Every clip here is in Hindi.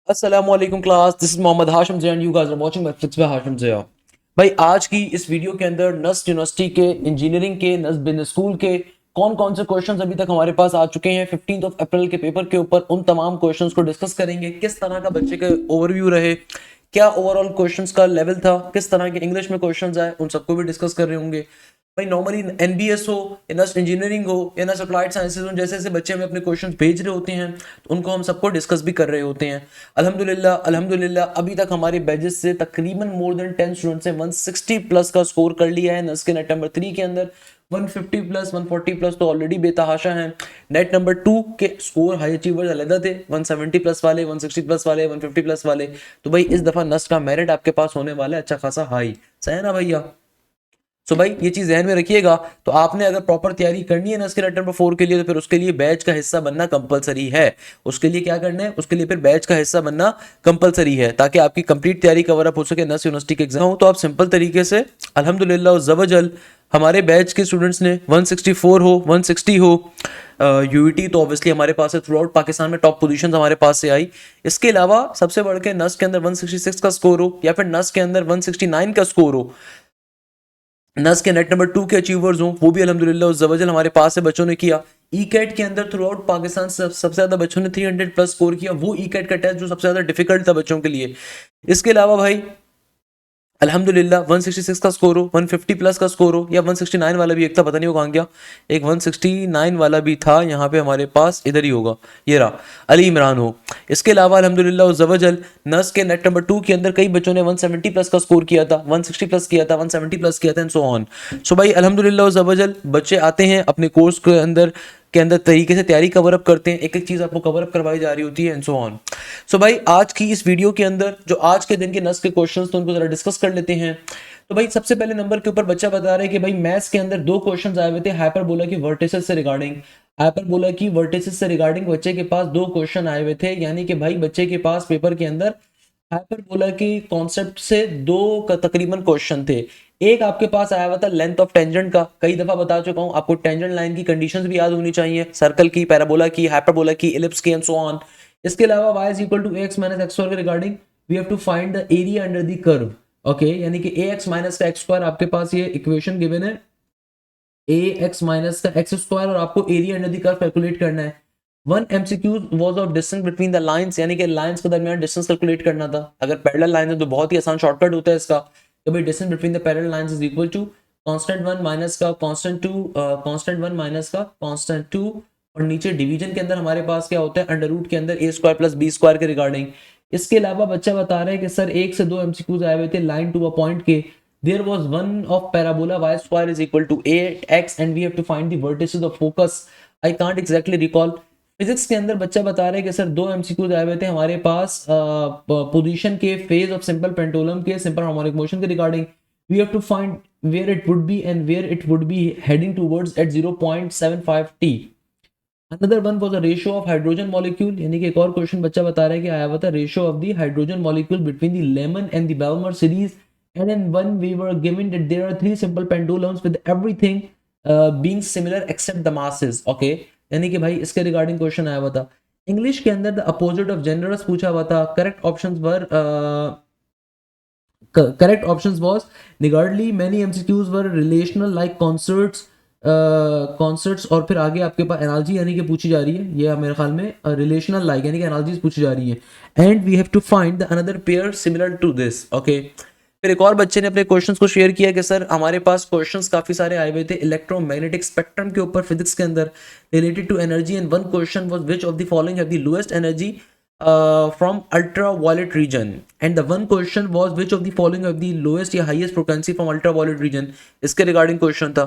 अस्सलामुअलैकुम class, this is Mohammad Hashim Zia and you guys are watching my fits Hashim Zia. भाई आज की इस वीडियो के अंदर नस्ट यूनिवर्सिटी के, इंजीनियरिंग के, नस्ट बिजनेस स्कूल के कौन कौन से क्वेश्चंस अभी तक हमारे पास आ चुके हैं 15 अप्रैल के पेपर के ऊपर, उन तमाम क्वेश्चंस को डिस्कस करेंगे। किस तरह का बच्चे का ओवरव्यू रहे, क्या ओवरऑल क्वेश्चंस का लेवल था, किस तरह के इंग्लिश में क्वेश्चंस आए, उन सबको भी डिस्कस कर रहे होंगे। भाई नॉर्मली एनबीएस हो या नस्ट इंजीनियरिंग हो या नस्ट अप्लाइड साइंसेज हो, जैसे जैसे बच्चे हमें अपने क्वेश्चंस भेज रहे होते हैं तो उनको हम सबको डिस्कस भी कर रहे होते हैं। अल्हम्दुलिल्लाह अल्हम्दुलिल्लाह अभी तक हमारे बैचेस से तकरीबन मोर देन 10 स्टूडेंट्स ने 160 प्लस का स्कोर कर लिया है। नस्ट के नेट नंबर 3 के अंदर 150 प्लस 140 प्लस तो ऑलरेडी बेतहाशा हैं। नेट नंबर 2 के स्कोर हाई अचीवर्स अलग थे, 170 प्लस वाले, 160 प्लस वाले, 150 प्लस वाले। तो भाई इस दफा नस्ट का मेरिट आपके पास होने वाला है अच्छा खासा हाई। सही है ना भैया? सो भाई ये चीज ध्यान में रखिएगा। तो आपने अगर प्रॉपर तैयारी करनी है ना इसके लेटर नंबर 4 के लिए, तो फिर उसके लिए बैच का हिस्सा बनना कंपलसरी है। उसके लिए क्या करना है? उसके लिए फिर बैच का हिस्सा बनना कंपलसरी है, ताकि आपकी कंप्लीट तैयारी कवर अप हो सके नस यूनिवर्सिटी के एग्जाम हो। तो आप सिंपल तरीके से अल्हम्दुलिल्लाह जवजल हमारे बैच के स्टूडेंट्स ने 164 हो, 160 हो, यूईटी तो ऑब्वियसली हमारे पास है, थ्रू आउट पाकिस्तान में टॉप पोजीशन हमारे पास से आई। इसके अलावा सबसे बढ़ के नस के अंदर 166 का स्कोर हो या फिर नस के अंदर 169 का स्कोर हो, नस के नेट नंबर 2 के अचीवर्स हों, वो भी अल्हम्दुलिल्लाह उस जवजल हमारे पास से बच्चों ने किया। ई कैट के अंदर थ्रू आउट पाकिस्तान सबसे ज्यादा बच्चों ने 300 प्लस स्कोर किया, वो ई कैट का टेस्ट जो सबसे ज्यादा डिफिकल्ट था बच्चों के लिए। इसके अलावा भाई अल्हम्दुलिल्लाह 166 का स्कोर हो, 150 प्लस का स्कोर हो, या 169 वाला भी एक था, पता नहीं वो कहाँ गया। एक 169 वाला भी था यहाँ पे हमारे पास, इधर ही होगा, ये रहा, अली इमरान हो। इसके अलावा अल्हम्दुलिल्लाह उस जवजल नस के नेट नंबर 2 के अंदर कई बच्चों ने 170 प्लस का स्कोर किया था, 160 प्लस किया था, 170 प्लस किया था एंड सो ऑन। सो भाई अल्हम्दुलिल्लाह उस जवजल बच्चे आते हैं अपने कोर्स के अंदर तरीके से तैयारी कवर अप करते हैं, एक एक चीज आपको कवर अप करवाई जा रही होती है एंड सो ऑन। सो भाई आज की इस वीडियो के अंदर जो आज के दिन के नस के क्वेश्चंस तो उनको जरा डिस्कस कर लेते हैं। तो भाई सबसे पहले नंबर के ऊपर बच्चा बता रहा है कि भाई मैथ्स के अंदर दो क्वेश्चंस आए हुए थे हाइपरबोला की वर्टिसेस से रिगार्डिंग। हाइपरबोला की वर्टिसेस से रिगार्डिंग बच्चे के पास दो क्वेश्चन आए हुए थे, यानी कि भाई बच्चे के पास पेपर के अंदर हाइपरबोला की कॉन्सेप्ट से दो का तकरीबन क्वेश्चन थे। एक आपके पास आया हुआ था लेंथ ऑफ टेंजेंट का, कई दफा बता चुका हूं आपको टेंजेंट लाइन की कंडीशंस भी याद होनी चाहिए, सर्कल की, पैराबोला की, हाइपरबोला की, इलिप्स की एंड सो ऑन। इसके अलावा y is equal to x minus x square के regarding we have to find the area under the curve. Okay, यानी कि ए एक्स माइनस का एक्स स्क्वायर आपके पास ये इक्वेशन गिवन है, ए एक्स माइनस का एक्स स्क्वायर, और आपको area under the curve calculate करना है। One MCQ was of distance between the lines, यानी कि लाइंस के दरमियान डिस्टेंस कैलकुलेट करना था। अगर पैरेलल लाइन है तो बहुत ही आसान शॉर्टकट होता है इसका, कि भाई distance between the parallel lines is equal to constant 1 minus का कांस्टेंट 2, कांस्टेंट 1 माइनस का कांस्टेंट 2, और नीचे डिवीजन के अंदर हमारे पास क्या होता है अंडर रूट के अंदर ए स्क्वायर प्लस बी स्क्वायर के रिगार्डिंग। इसके अलावा बच्चा बता रहा है कि सर एक से दो एमसीक्यूज आए हुए थे लाइन टू अ पॉइंट के। There was one of parabola y square is equal to a x and we have to find the vertices of focus. I can't exactly recall. Physics के अंदर बच्चा बता रहा है कि सर दो एमसीक्यूज आए हुए थे हमारे पास पोजीशन के फेज ऑफ सिंपल पेंडुलम के सिंपल हार्मोनिक मोशन के regarding. We have to find where it would be and where it would be heading towards at 0.75 t। Another one was the ratio of hydrogen molecule, यानी कि एक और क्वेश्चन बच्चा बता रहा है कि आया हुआ था ratio of the hydrogen molecule between the Lyman and the Balmer series, and in one we were given that there are three simple pendulums with everything being similar except the masses. Okay, यानी कि भाई इसके रिगार्डिंग क्वेश्चन आया हुआ था। इंग्लिश के अंदर द अपोजिट ऑफ जेनरस पूछा हुआ था। Correct options were correct options was niggardly many mcqs were relational like concerts, concerts, और फिर आगे आपके पास एनालॉजी यानी कि पूछी जा रही है, ये मेरे ख्याल में रिलेशनल लाइक यानी कि एनालॉजीज पूछी जा रही है। And we have to find the another pair similar to this. Okay, फिर एक और बच्चे ने अपने क्वेश्चंस को शेयर किया कि सर हमारे पास क्वेश्चंस काफी सारे आए हुए थे इलेक्ट्रोमैग्नेटिक स्पेक्ट्रम के ऊपर फिजिक्स के अंदर related to energy, and one question was which of the following have the lowest energy from ultraviolet region, and the one question was which of the following have the lowest या highest frequency from ultraviolet region। इसके रिगार्डिंग क्वेश्चन था।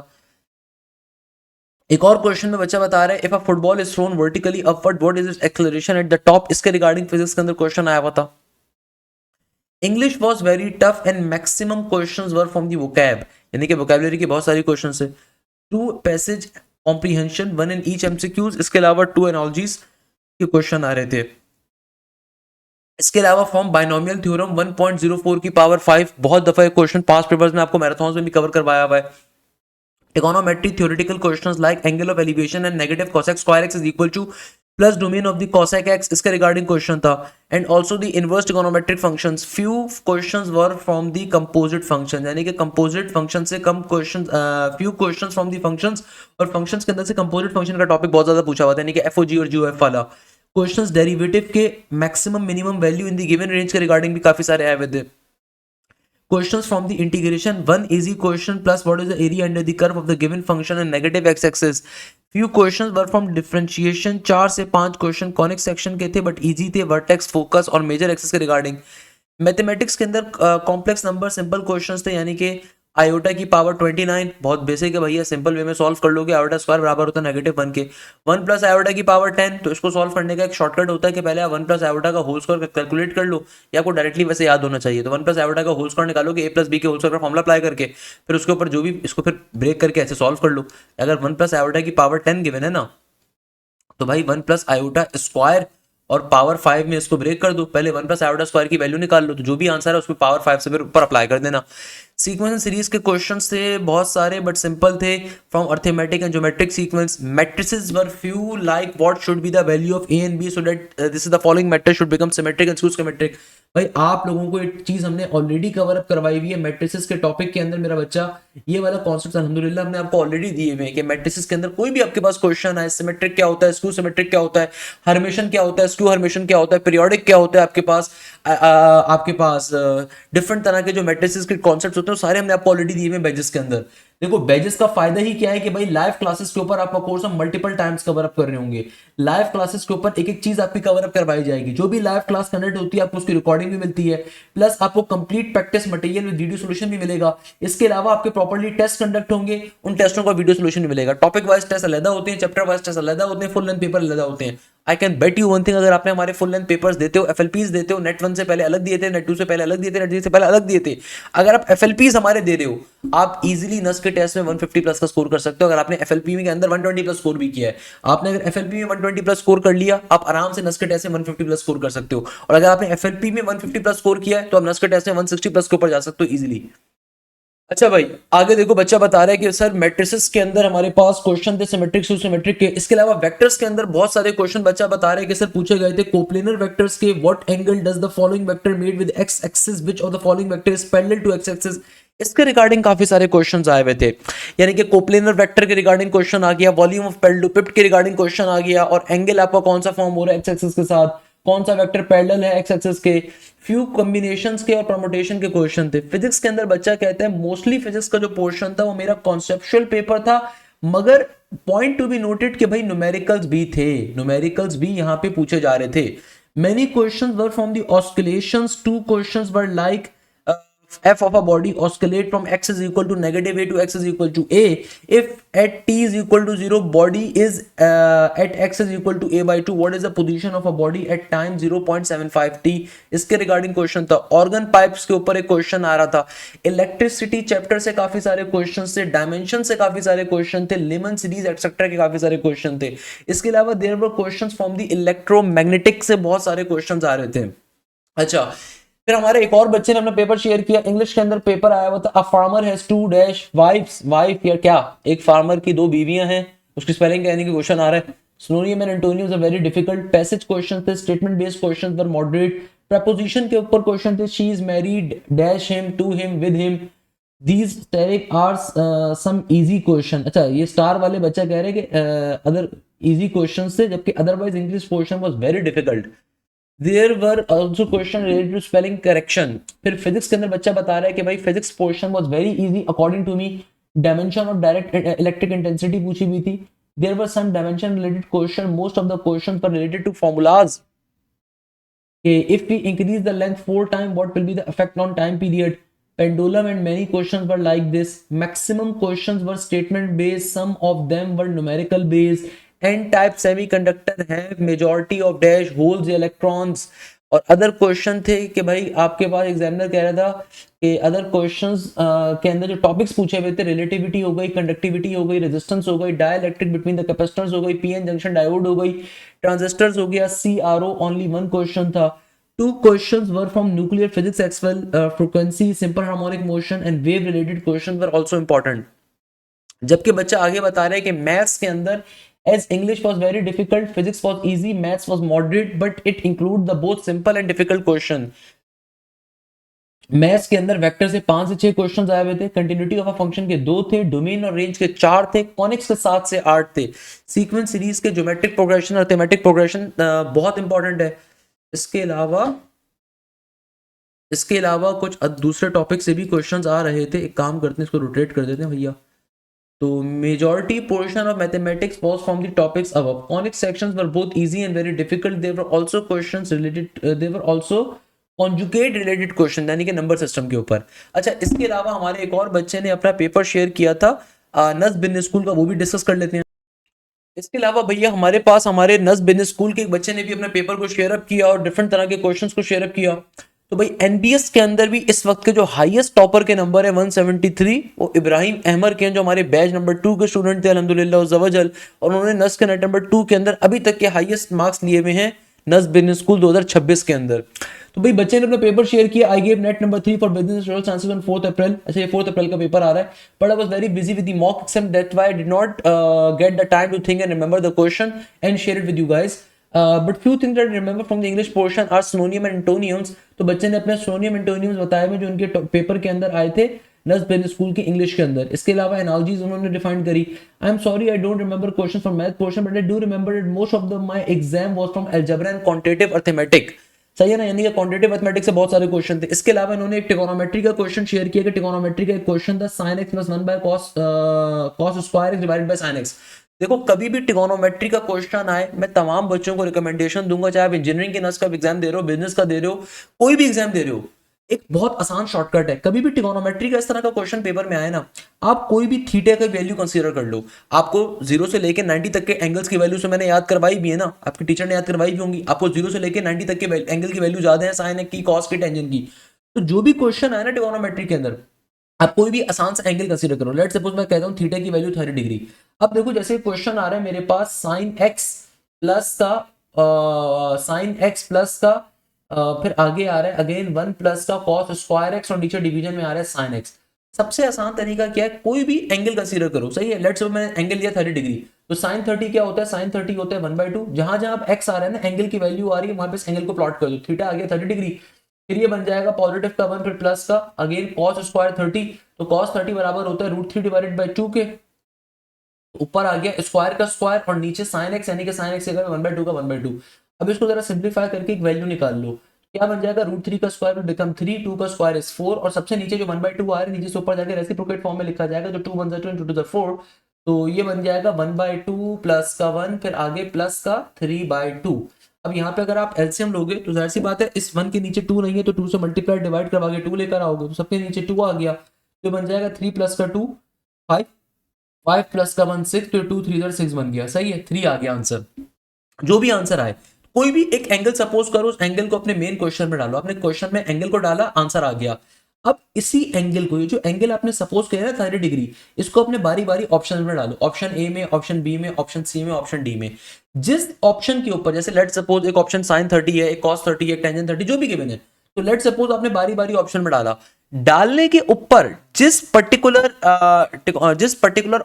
एक और क्वेश्चन में बच्चा बता रहा है if a football is thrown vertically upward what is its acceleration at the top. इसके रिगार्डिंग फिजिक्स के अंदर क्वेश्चन आया हुआ था। English was very tough and maximum questions were from the vocab, यानी कि वोकैबुलरी के बहुत सारे क्वेश्चन है। Two passage comprehension, one in each MCQs, इसके अलावा टू एनोलॉजीज के क्वेश्चन आ रहे थे। इसके अलावा फॉर्म बाइनोमियल थ्योरम 1.04 की पावर 5, बहुत दफा क्वेश्चन पास्ट पेपर्स में आपको मैराथन में भी कवर करवाया हुआ है। Trigonometry theoretical questions like angle of elevation and negative cosec square x is equal to plus domain of the cosec x, इसके रिगार्डिंग क्वेश्चन था, and also the inverse trigonometric functions, few questions were from the composite function, यानी कि कंपोजिट फंक्शन से कम question, few questions from the functions, और फंक्शंस के अंदर से कंपोजिट फंक्शन का टॉपिक बहुत ज्यादा पूछा हुआ था, यानी कि एफओजी और जीओएफ वाला क्वेश्चंस, डेरिवेटिव के maximum minimum value in the given range के रिगार्डिंग भी काफी सारे आए हुए थे। Questions from the integration, one easy question plus what is the area under the curve of the given function and negative x-axis. Few questions were from differentiation, 4 से 5 क्वेश्चन कॉनिक सेक्शन के थे बट इजी थे, वर्टेक्स, फोकस और मेजर एक्सिस के रिगार्डिंग। मैथमेटिक्स के अंदर कॉम्प्लेक्स नंबर सिंपल क्वेश्चंस थे, यानी कि आयोटा की पावर 29 बहुत बेसिक है भैया, सिंपल वे में सॉल्व कर लोगे। आयोटा स्क्वायर बराबर होता है -1 के, 1 प्लस आयोटा की पावर 10, तो इसको सॉल्व करने का एक शॉर्टकट होता है कि पहले आप 1 प्लस आयोटा का होल स्क्वायर कैलकुलेट कर लो, या आपको डायरेक्टली वैसे याद होना चाहिए। तो 1 प्लस आयोटा का होल स्क्वायर निकालोगे, a प्लस बी के होल स्क्वायर का फॉर्मुला अप्लाई करके, फिर उसके ऊपर जो भी इसको फिर ब्रेक करके ऐसे सॉल्व कर लो। अगर 1 प्लस आयोटा की पावर 10 गिवन है ना, तो भाई 1 प्लस आयोटा स्क्वायर और पावर 5 में इसको ब्रेक कर दो, पहले 1 प्लस आयोटा स्क्वायर की वैल्यू निकाल लो, तो जो भी आंसर है उसमें पावर 5 से फिर ऊपर अप्लाई कर देना। सीक्वेंस एंड सीरीज के क्वेश्चंस थे बहुत सारे बट सिंपल थे, from arithmetic and geometric sequence. Matrices were few, like what should be the value of a and b so that this is the following matrix should become symmetric and symmetric. भाई आप लोगों को एक चीज हमने ऑलरेडी कवर अप करवाई हुई है मैट्रिसेस के टॉपिक के अंदर, मेरा बच्चा, ये वाला कॉन्सेप्ट अल्हम्दुलिल्लाह हमने आपको ऑलरेडी दिए हुए हैं कि मैट्रिसेस के अंदर कोई भी आपके पास क्वेश्चन है, सिमेट्रिक क्या होता है, स्क्यू सिमेट्रिक क्या होता है, हर्मेशन क्या होता है, स्क्यू हर्मेशन क्या होता है, पीरियोडिक क्या होता है, आपके पास डिफरेंट तरह के जो मैट्रिसेस के कॉन्सेप्ट्स होते हैं सारे हमने आपको ऑलरेडी दिए हुए बैजेस के अंदर। देखो बैजेस का फायदा ही क्या है कि भाई लाइव क्लासेस के ऊपर आपका कोर्स हम मल्टीपल टाइम्स कवर अप कर रहे होंगे, लाइव क्लासेस के ऊपर एक एक चीज आपकी कवर अप करवाई जाएगी, जो भी लाइव क्लास कंडक्ट होती है आपको उसकी रिकॉर्डिंग भी मिलती है, प्लस आपको complete practice material with video solution भी मिलेगा। इसके अलावा आपके प्रॉपर्ली टेस्ट कंडक्ट होंगे, उन टेस्टों का वीडियो सोल्यूशन भी मिलेगा। टॉपिक वाइज टेस्ट अलग होते हैं, चैप्टर वाइज टेस्ट अलग होते हैं, फुल लेंथ पेपर अलग होते हैं। I can bet you one thing, अगर आपने हमारे फुल लेंथ पेपर्स देते हो, एफएलपीज देते हो, नेट 1 से पहले अलग दिए थे, नेट 2 से पहले अलग दिए थे, नेट 3 से पहले अलग दिए थे, अगर आप एफएलपीज हमारे दे रहे हो, आप इजीली नस के टेस्ट में 150 प्लस का स्कोर कर सकते हो। अगर आपने एफएलपी के अंदर 120 प्लस स्कोर भी किया है, आपने अगर एफएलपी में 120 प्लस स्कोर कर लिया, आप आराम से नस के टेस्ट में 150 प्लस स्कोर कर सकते हो। और अगर आपने एफएलपी में 150 प्लस स्कोर किया है, तो आप नस के टेस्ट में 160 प्लस के ऊपर जा सकते हो इजीली। अच्छा भाई आगे देखो, बच्चा बता रहा है कि सर मैट्रिसेस के अंदर हमारे पास क्वेश्चन थे सिमेट्रिक सिमेट्रिक के, इसके अलावा वेक्टर्स के अंदर बहुत सारे क्वेश्चन बच्चा बता रहा है कि सर पूछे गए थे कोप्लेनर वेक्टर्स के, what angle does the following vector made with x axis, which of the following vector is parallel to x axis. इसके रिगार्डिंग काफी सारे क्वेश्चंस आए हुए थे, यानी कि कोप्लेनर वेक्टर के रिगार्डिंग क्वेश्चन आ गया, वॉल्यूम ऑफ पैरेललोपिड के रिगार्डिंग क्वेश्चन आ गया, और एंगल आपका कौन सा फॉर्म हो रहा है एक्स एक्सिस के साथ, कौन सा वेक्टर पैरेलल है एक्स एक्सिस के, फ्यू कॉम्बिनेशंस के और परम्यूटेशन के क्वेश्चन थे। फिजिक्स के अंदर बच्चा कहता है मोस्टली फिजिक्स का जो पोर्शन था वो मेरा कॉन्सेप्चुअल पेपर था, मगर पॉइंट टू बी नोटेड कि भाई न्यूमेरिकल्स भी थे, न्यूमेरिकल्स भी यहां पे पूछे जा रहे थे। Many questions were from the oscillations, two questions were like f of a body oscillate from x is equal to -a to x is equal to a if at t is equal to 0 body is at x is equal to a by 2, what is the position of a body at time 0.75 t। इसके रिगार्डिंग क्वेश्चन था। ऑर्गन पाइप्स के ऊपर एक क्वेश्चन आ रहा था, इलेक्ट्रिसिटी चैप्टर से काफी सारे क्वेश्चन थे, डायमेंशन से काफी सारे क्वेश्चन थे, लिमन सीरीज एक्सेट्रा के काफी सारे क्वेश्चन थे। इसके अलावा there were questions from the electromagnetic से बहुत सारे क्वेश्चंस आ रहे थे। अच्छा फिर हमारे एक और बच्चे ने अपना पेपर शेयर किया, इंग्लिश के अंदर पेपर आया हुआ था, a farmer has two dash wifes, wife या क्या, एक फार्मर की 2 बीवियां हैं, उसकी स्पेलिंग कहने की क्वेश्चन आ रहा है। Synonym and antonyms are very difficult, passage question थे, statement based question were moderate, preposition के ऊपर क्वेश्चन थे, she is married dash him, to him, with him, these टैरिक आर सम इजी क्वेश्चन। अच्छा ये स्टार वाले बच्चा कह रहे हैं कि अदर इजी क्वेश्चंस थे, जबकि otherwise English portion was very difficult. There were also question related to spelling correction। फिर फिजिक्स के अंदर बच्चा बता रहा है कि भाई physics portion was very easy according to me, dimension of direct electric intensity पूछी हुई थी। There were some dimension related question, most of the questions were related to formulas। If we increase the length 4 times, what will be the effect on time period? Pendulum and many questions were like this। Maximum questions were statement based, some of them were numerical based। N type semiconductor have majority of dash holes electrons। और अदर क्वेश्चन थे कि भाई आपके पास एग्जामिनर कह रहा था कि अदर क्वेश्चंस के अंदर जो टॉपिक्स पूछे हुए थे, रिलेटिविटी हो गई, कंडक्टिविटी हो गई, रेजिस्टेंस हो गई, डाइलेक्ट्रिक बिटवीन द कैपेसिटर्स हो गई, पीएन जंक्शन डायोड हो गई, ट्रांजिस्टर्स हो गया, सीआरओ ओनली 1 क्वेश्चन था। 2 questions were from nuclear physics as well, frequency, simple harmonic motion and wave related questions were also important। जबकि बच्चा आगे बता रहा है कि मैथ्स के अंदर as English was very difficult, physics was easy, maths was moderate, but it include the both simple and difficult question. Maths के अंदर वेक्टर से 5 से 6 क्वेश्चंस आए हुए थे, कंटिन्यूटी ऑफ अ फंक्शन के 2 थे, डोमेन और रेंज के 4 थे, कॉनिक्स के 7 से 8 थे, सीक्वेंस सीरीज के ज्योमेट्रिक प्रोग्रेशन और थेमेटिक प्रोग्रेशन बहुत इंपॉर्टेंट है। इसके अलावा कुछ दूसरे टॉपिक से भी क्वेश्चंस आ रहे थे। एक काम करते हैं, इसको रोटेट कर देते हैं भैया। तो majority portion of mathematics was from the topics above, conics sections were both easy and very difficult, there were also questions related, there were also conjugate related question यानी कि नंबर सिस्टम के ऊपर। अच्छा, इसके अलावा हमारे एक और बच्चे ने अपना पेपर शेयर किया था नस बिजनेस स्कूल का, वो भी डिस्कस कर लेते हैं। इसके अलावा भैया हमारे पास हमारे नस बिजनेस स्कूल के एक बच्चे ने भी अपने पेपर को शेयर अप किया और डिफरेंट तरह के क्वेश्चंस को शेयर अप किया। तो भाई एनबीएस के अंदर भी इस वक्त के जो हाईएस्ट टॉपर के नंबर है 173, वो इब्राहिम अहमद के हैं, जो हमारे बैच नंबर 2 के स्टूडेंट थे अल्हम्दुलिल्लाह वज़वजल, और उन्होंने नस के नेट नंबर 2 के अंदर अभी तक के हाईएस्ट मार्क्स लिए हुए हैं नस बिजनेस स्कूल 2026 के अंदर। तो भाई बच्चे ने अपना पेपर शेयर किया, I gave NET number 3 for business social sciences on 4 April. अच्छा, ये 4 अप्रैल का पेपर आ रहा है, but I was very busy with the mock exam, that's why I did not get the time to think and remember the question and share it with you guys. But few things that remember from the English portion are synonym and antonyms. तो बच्चे ने अपने सिनोनिम एंटोनियम्स बताए हुए जो उनके पेपर के अंदर आए थे नस बिजनेस स्कूल की इंग्लिश के अंदर। इसके अलावा एनालॉजीज उन्होंने डिफाइन करी। I am sorry I don't remember question from math portion, but I do remember that most of the my exam was from algebra and quantitative arithmetic. सही है ना, यानी कि क्वांटिटेटिव मैथमेटिक्स से बहुत सारे क्वेश्चन थे। इसके अलावा इन्होंने एक ट्रिगोनोमेट्री का क्वेश्चन शेयर किया कि ट्रिगोनोमेट्री का एक क्वेश्चन था sin x + 1 by cos square x divided by sin x। देखो, कभी भी ट्रिगोनोमेट्री का क्वेश्चन आए, मैं तमाम बच्चों को रिकमेंडेशन दूंगा, चाहे आप इंजीनियरिंग के नस का एग्जाम दे रहे हो, बिजनेस का दे रहे हो, कोई भी एग्जाम दे रहे हो, एक बहुत आसान शॉर्टकट है। कभी भी ट्रिगोनोमेट्री का इस तरह का क्वेश्चन पेपर में आए ना, आप कोई भी थीटा का वैल्यू कंसीडर कर लो। आपको 0 से लेकर 90 तक के एंगल्स की वैल्यू से मैंने याद करवाई भी है ना, आपके टीचर ने याद करवाई भी होंगी। आपको 0 से लेकर 90 तक के एंगल की वैल्यू ज्यादा है, साइन की, कॉस की, टेंजेंट की। तो जो भी क्वेश्चन आए ना ट्रिगोनोमेट्री के अंदर, आप कोई भी आसान सा एंगल कंसीडर करो। लेट्स सपोज मैं कहता हूं थीटा की वैल्यू 30 डिग्री। अब देखो, जैसे क्वेश्चन आ रहा है मेरे पास साइन एक्स प्लस का फिर आगे आ रहा है अगेन 1 प्लस का कॉस स्क्वायर एक्स, और नीचे डिवीजन में आ रहा है साइन एक्स। सबसे आसान तरीका क्या है, कोई भी एंगल कंसीडर करो। सही है, लेट्स सपोज मैंने एंगल लिया 30 डिग्री, तो साइन 30 क्या होता है, साइन 30 होता है 1/2। जहां जहां अब एक्स आ रहा है ना, एंगल की वैल्यू आ रही है, वहां पे इस एंगल को प्लॉट कर दो। थीटा आ गया 30 डिग्री, फिर ये बन जाएगा पॉजिटिव का 1 फिर प्लस का अगेन कॉस स्क्वायर 30, तो कॉस 30 बराबर होता है √3 डिवाइडेड बाय 2 के। ऊपर आ गया स्क्वायर का स्क्वायर और नीचे साइन एक्स, यानी कि साइन एक्स 1/2 का 1/2। अब इसको जरा सिंप्लीफाई करके एक वैल्यू निकाल लो, क्या बन जाएगा, √3 का स्क्वायर विल बिकम 3, 2 का स्क्वायर इज 4, और सबसे नीचे जो 1/2 आ रहा है, नीचे से ऊपर जाके रेसिप्रोकेट फॉर्म में लिखा जाएगा, जो 2 1 2 2 2 4, तो ये बन जाएगा 1/2 प्लस का 1 फिर आगे प्लस का 3/2। अब यहाँ पे अगर आप एलसीएम लोगे तो जाहिर सी बात है, इस 1 के नीचे 2 नहीं है, तो 2 से मल्टीप्लाई डिवाइड करवा के 2 लेकर आओगे, तो सबके नीचे 2 आ गया, तो बन जाएगा 3 प्लस का 2 5, 5 प्लस का 1 6, तो 2 3 6 बन गया। सही है, 3 आ गया आंसर। जो भी आंसर आए, कोई भी एक एंगल सपोज करो, उस एंगल को अपने मेन क्वेश्चन में डालो। आपने क्वेश्चन में एंगल को डाला, आंसर आ गया। अब इसी एंगल को, ये जो एंगल आपने सपोज किया ना 30 डिग्री, इसको अपने बारी बारी ऑप्शन में डालो, ऑप्शन ए में, ऑप्शन बी में, ऑप्शन सी में, ऑप्शन डी में। जिस ऑप्शन के ऊपर, जैसे लेट सपोज एक ऑप्शन साइन 30 है, एक कॉस 30 है, एक टेंजेंट 30, जो भी गिवन है, तो लेट सपोज आपने बारी बारी ऑप्शन में डाला। डालने के ऊपर जिस पर्टिकुलर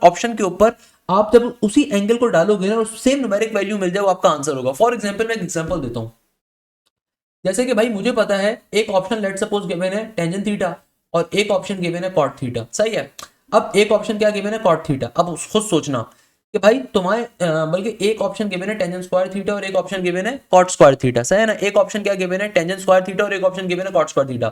ऑप्शन के ऊपर आप जब उसी एंगल को डालोगे ना, सेम न्यूमेरिक वैल्यू मिल जाए, वो आपका आंसर होगा। फॉर एग्जांपल मैं एक एग्जांपल देता हूं, जैसे कि भाई मुझे पता है एक ऑप्शन लेट सपोज गिवन है टेंजेंट थीटा और एक ऑप्शन गिवन है कॉट थीटा। सही है, अब एक ऑप्शन क्या गिवन है, कॉट थीटा। अब खुद सोचना कि भाई तुम्हारे बल्कि एक ऑप्शन गिवन है टेंजेंट स्क्वायर थीटा और एक ऑप्शन गिवन है कॉट स्क्वायर थीटा। सही है ना, एक ऑप्शन क्या गिवन है, टेंजेंट स्क्वायर थीटा और एक ऑप्शन गिवन है कॉट स्क्वायर थीटा।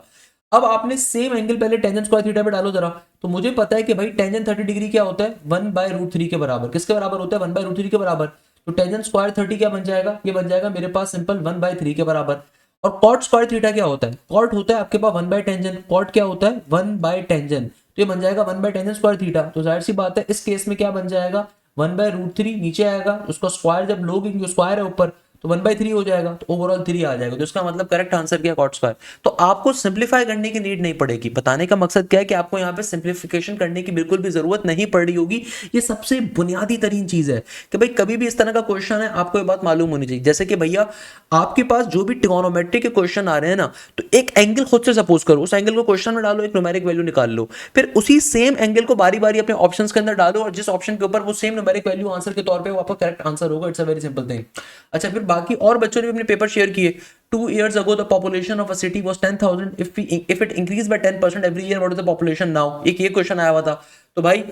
अब आपने सेम एंगल पहले टेंजेंट स्क्वायर थीटा पे डालो जरा, तो मुझे पता है कि भाई टेंजेंट 30 डिग्री क्या होता है, 1/√3 के बराबर। किसके बराबर होता है, 1/√3 के बराबर। तो टेंजेंट स्क्वायर 30 क्या बन जाएगा, ये बन जाएगा मेरे पास सिंपल 1/3 के बराबर। और कॉट स्क्वायर थीटा क्या होता है, कॉट होता है आपके पास 1/टेंजेंट, कॉट क्या होता है 1/टेंजेंट, तो ये बन जाएगा 1/टेंजेंट स्क्वायर थीटा। तो जाहिर सी बात है इस केस में क्या बन जाएगा, 1/√3 नीचे आएगा, उसका स्क्वायर जब लोगे, स्क्वायर है ऊपर, तो 1/3 हो जाएगा, तो ओवरऑल 3 आ जाएगा। तो इसका मतलब करेक्ट आंसर क्या, कॉट स्क्वायर। तो आपको सिंप्लीफाई करने की नीड नहीं पड़ेगी। बताने का मकसद क्या है कि आपको यहाँ पे सिंप्लीफिकेशन करने की बिल्कुल भी जरूरत नहीं पड़ रही होगी। ये सबसे बुनियादी तरीन चीज है कि भाई कभी भी इस तरह का क्वेश्चन है आपको ये बात मालूम होनी चाहिए। जैसे कि भैया आपके पास जो भी ट्रिगोनोमेट्री के क्वेश्चन आ रहे हैं ना, तो एक एंगल खुद से सपोज करो, उस एंगल को क्वेश्चन में डालो, एक न्यूमेरिक वैल्यू निकाल लो, फिर उसी सेम एंगल को बारी बारी अपने ऑप्शंस के अंदर डालो, और जिस ऑप्शन के ऊपर वो सेम न्यूमेरिक वैल्यू आंसर के तौर पे वो आपका करेक्ट आंसर होगा। It's a very simple thing. अच्छा, फिर बाकी और बच्चों ने भी अपने पेपर शेयर किए। 2 years ago the population of a city was 10,000, if it increased by 10% every year, what is the population now? एक ये क्वेश्चन आया हुआ था। तो भाई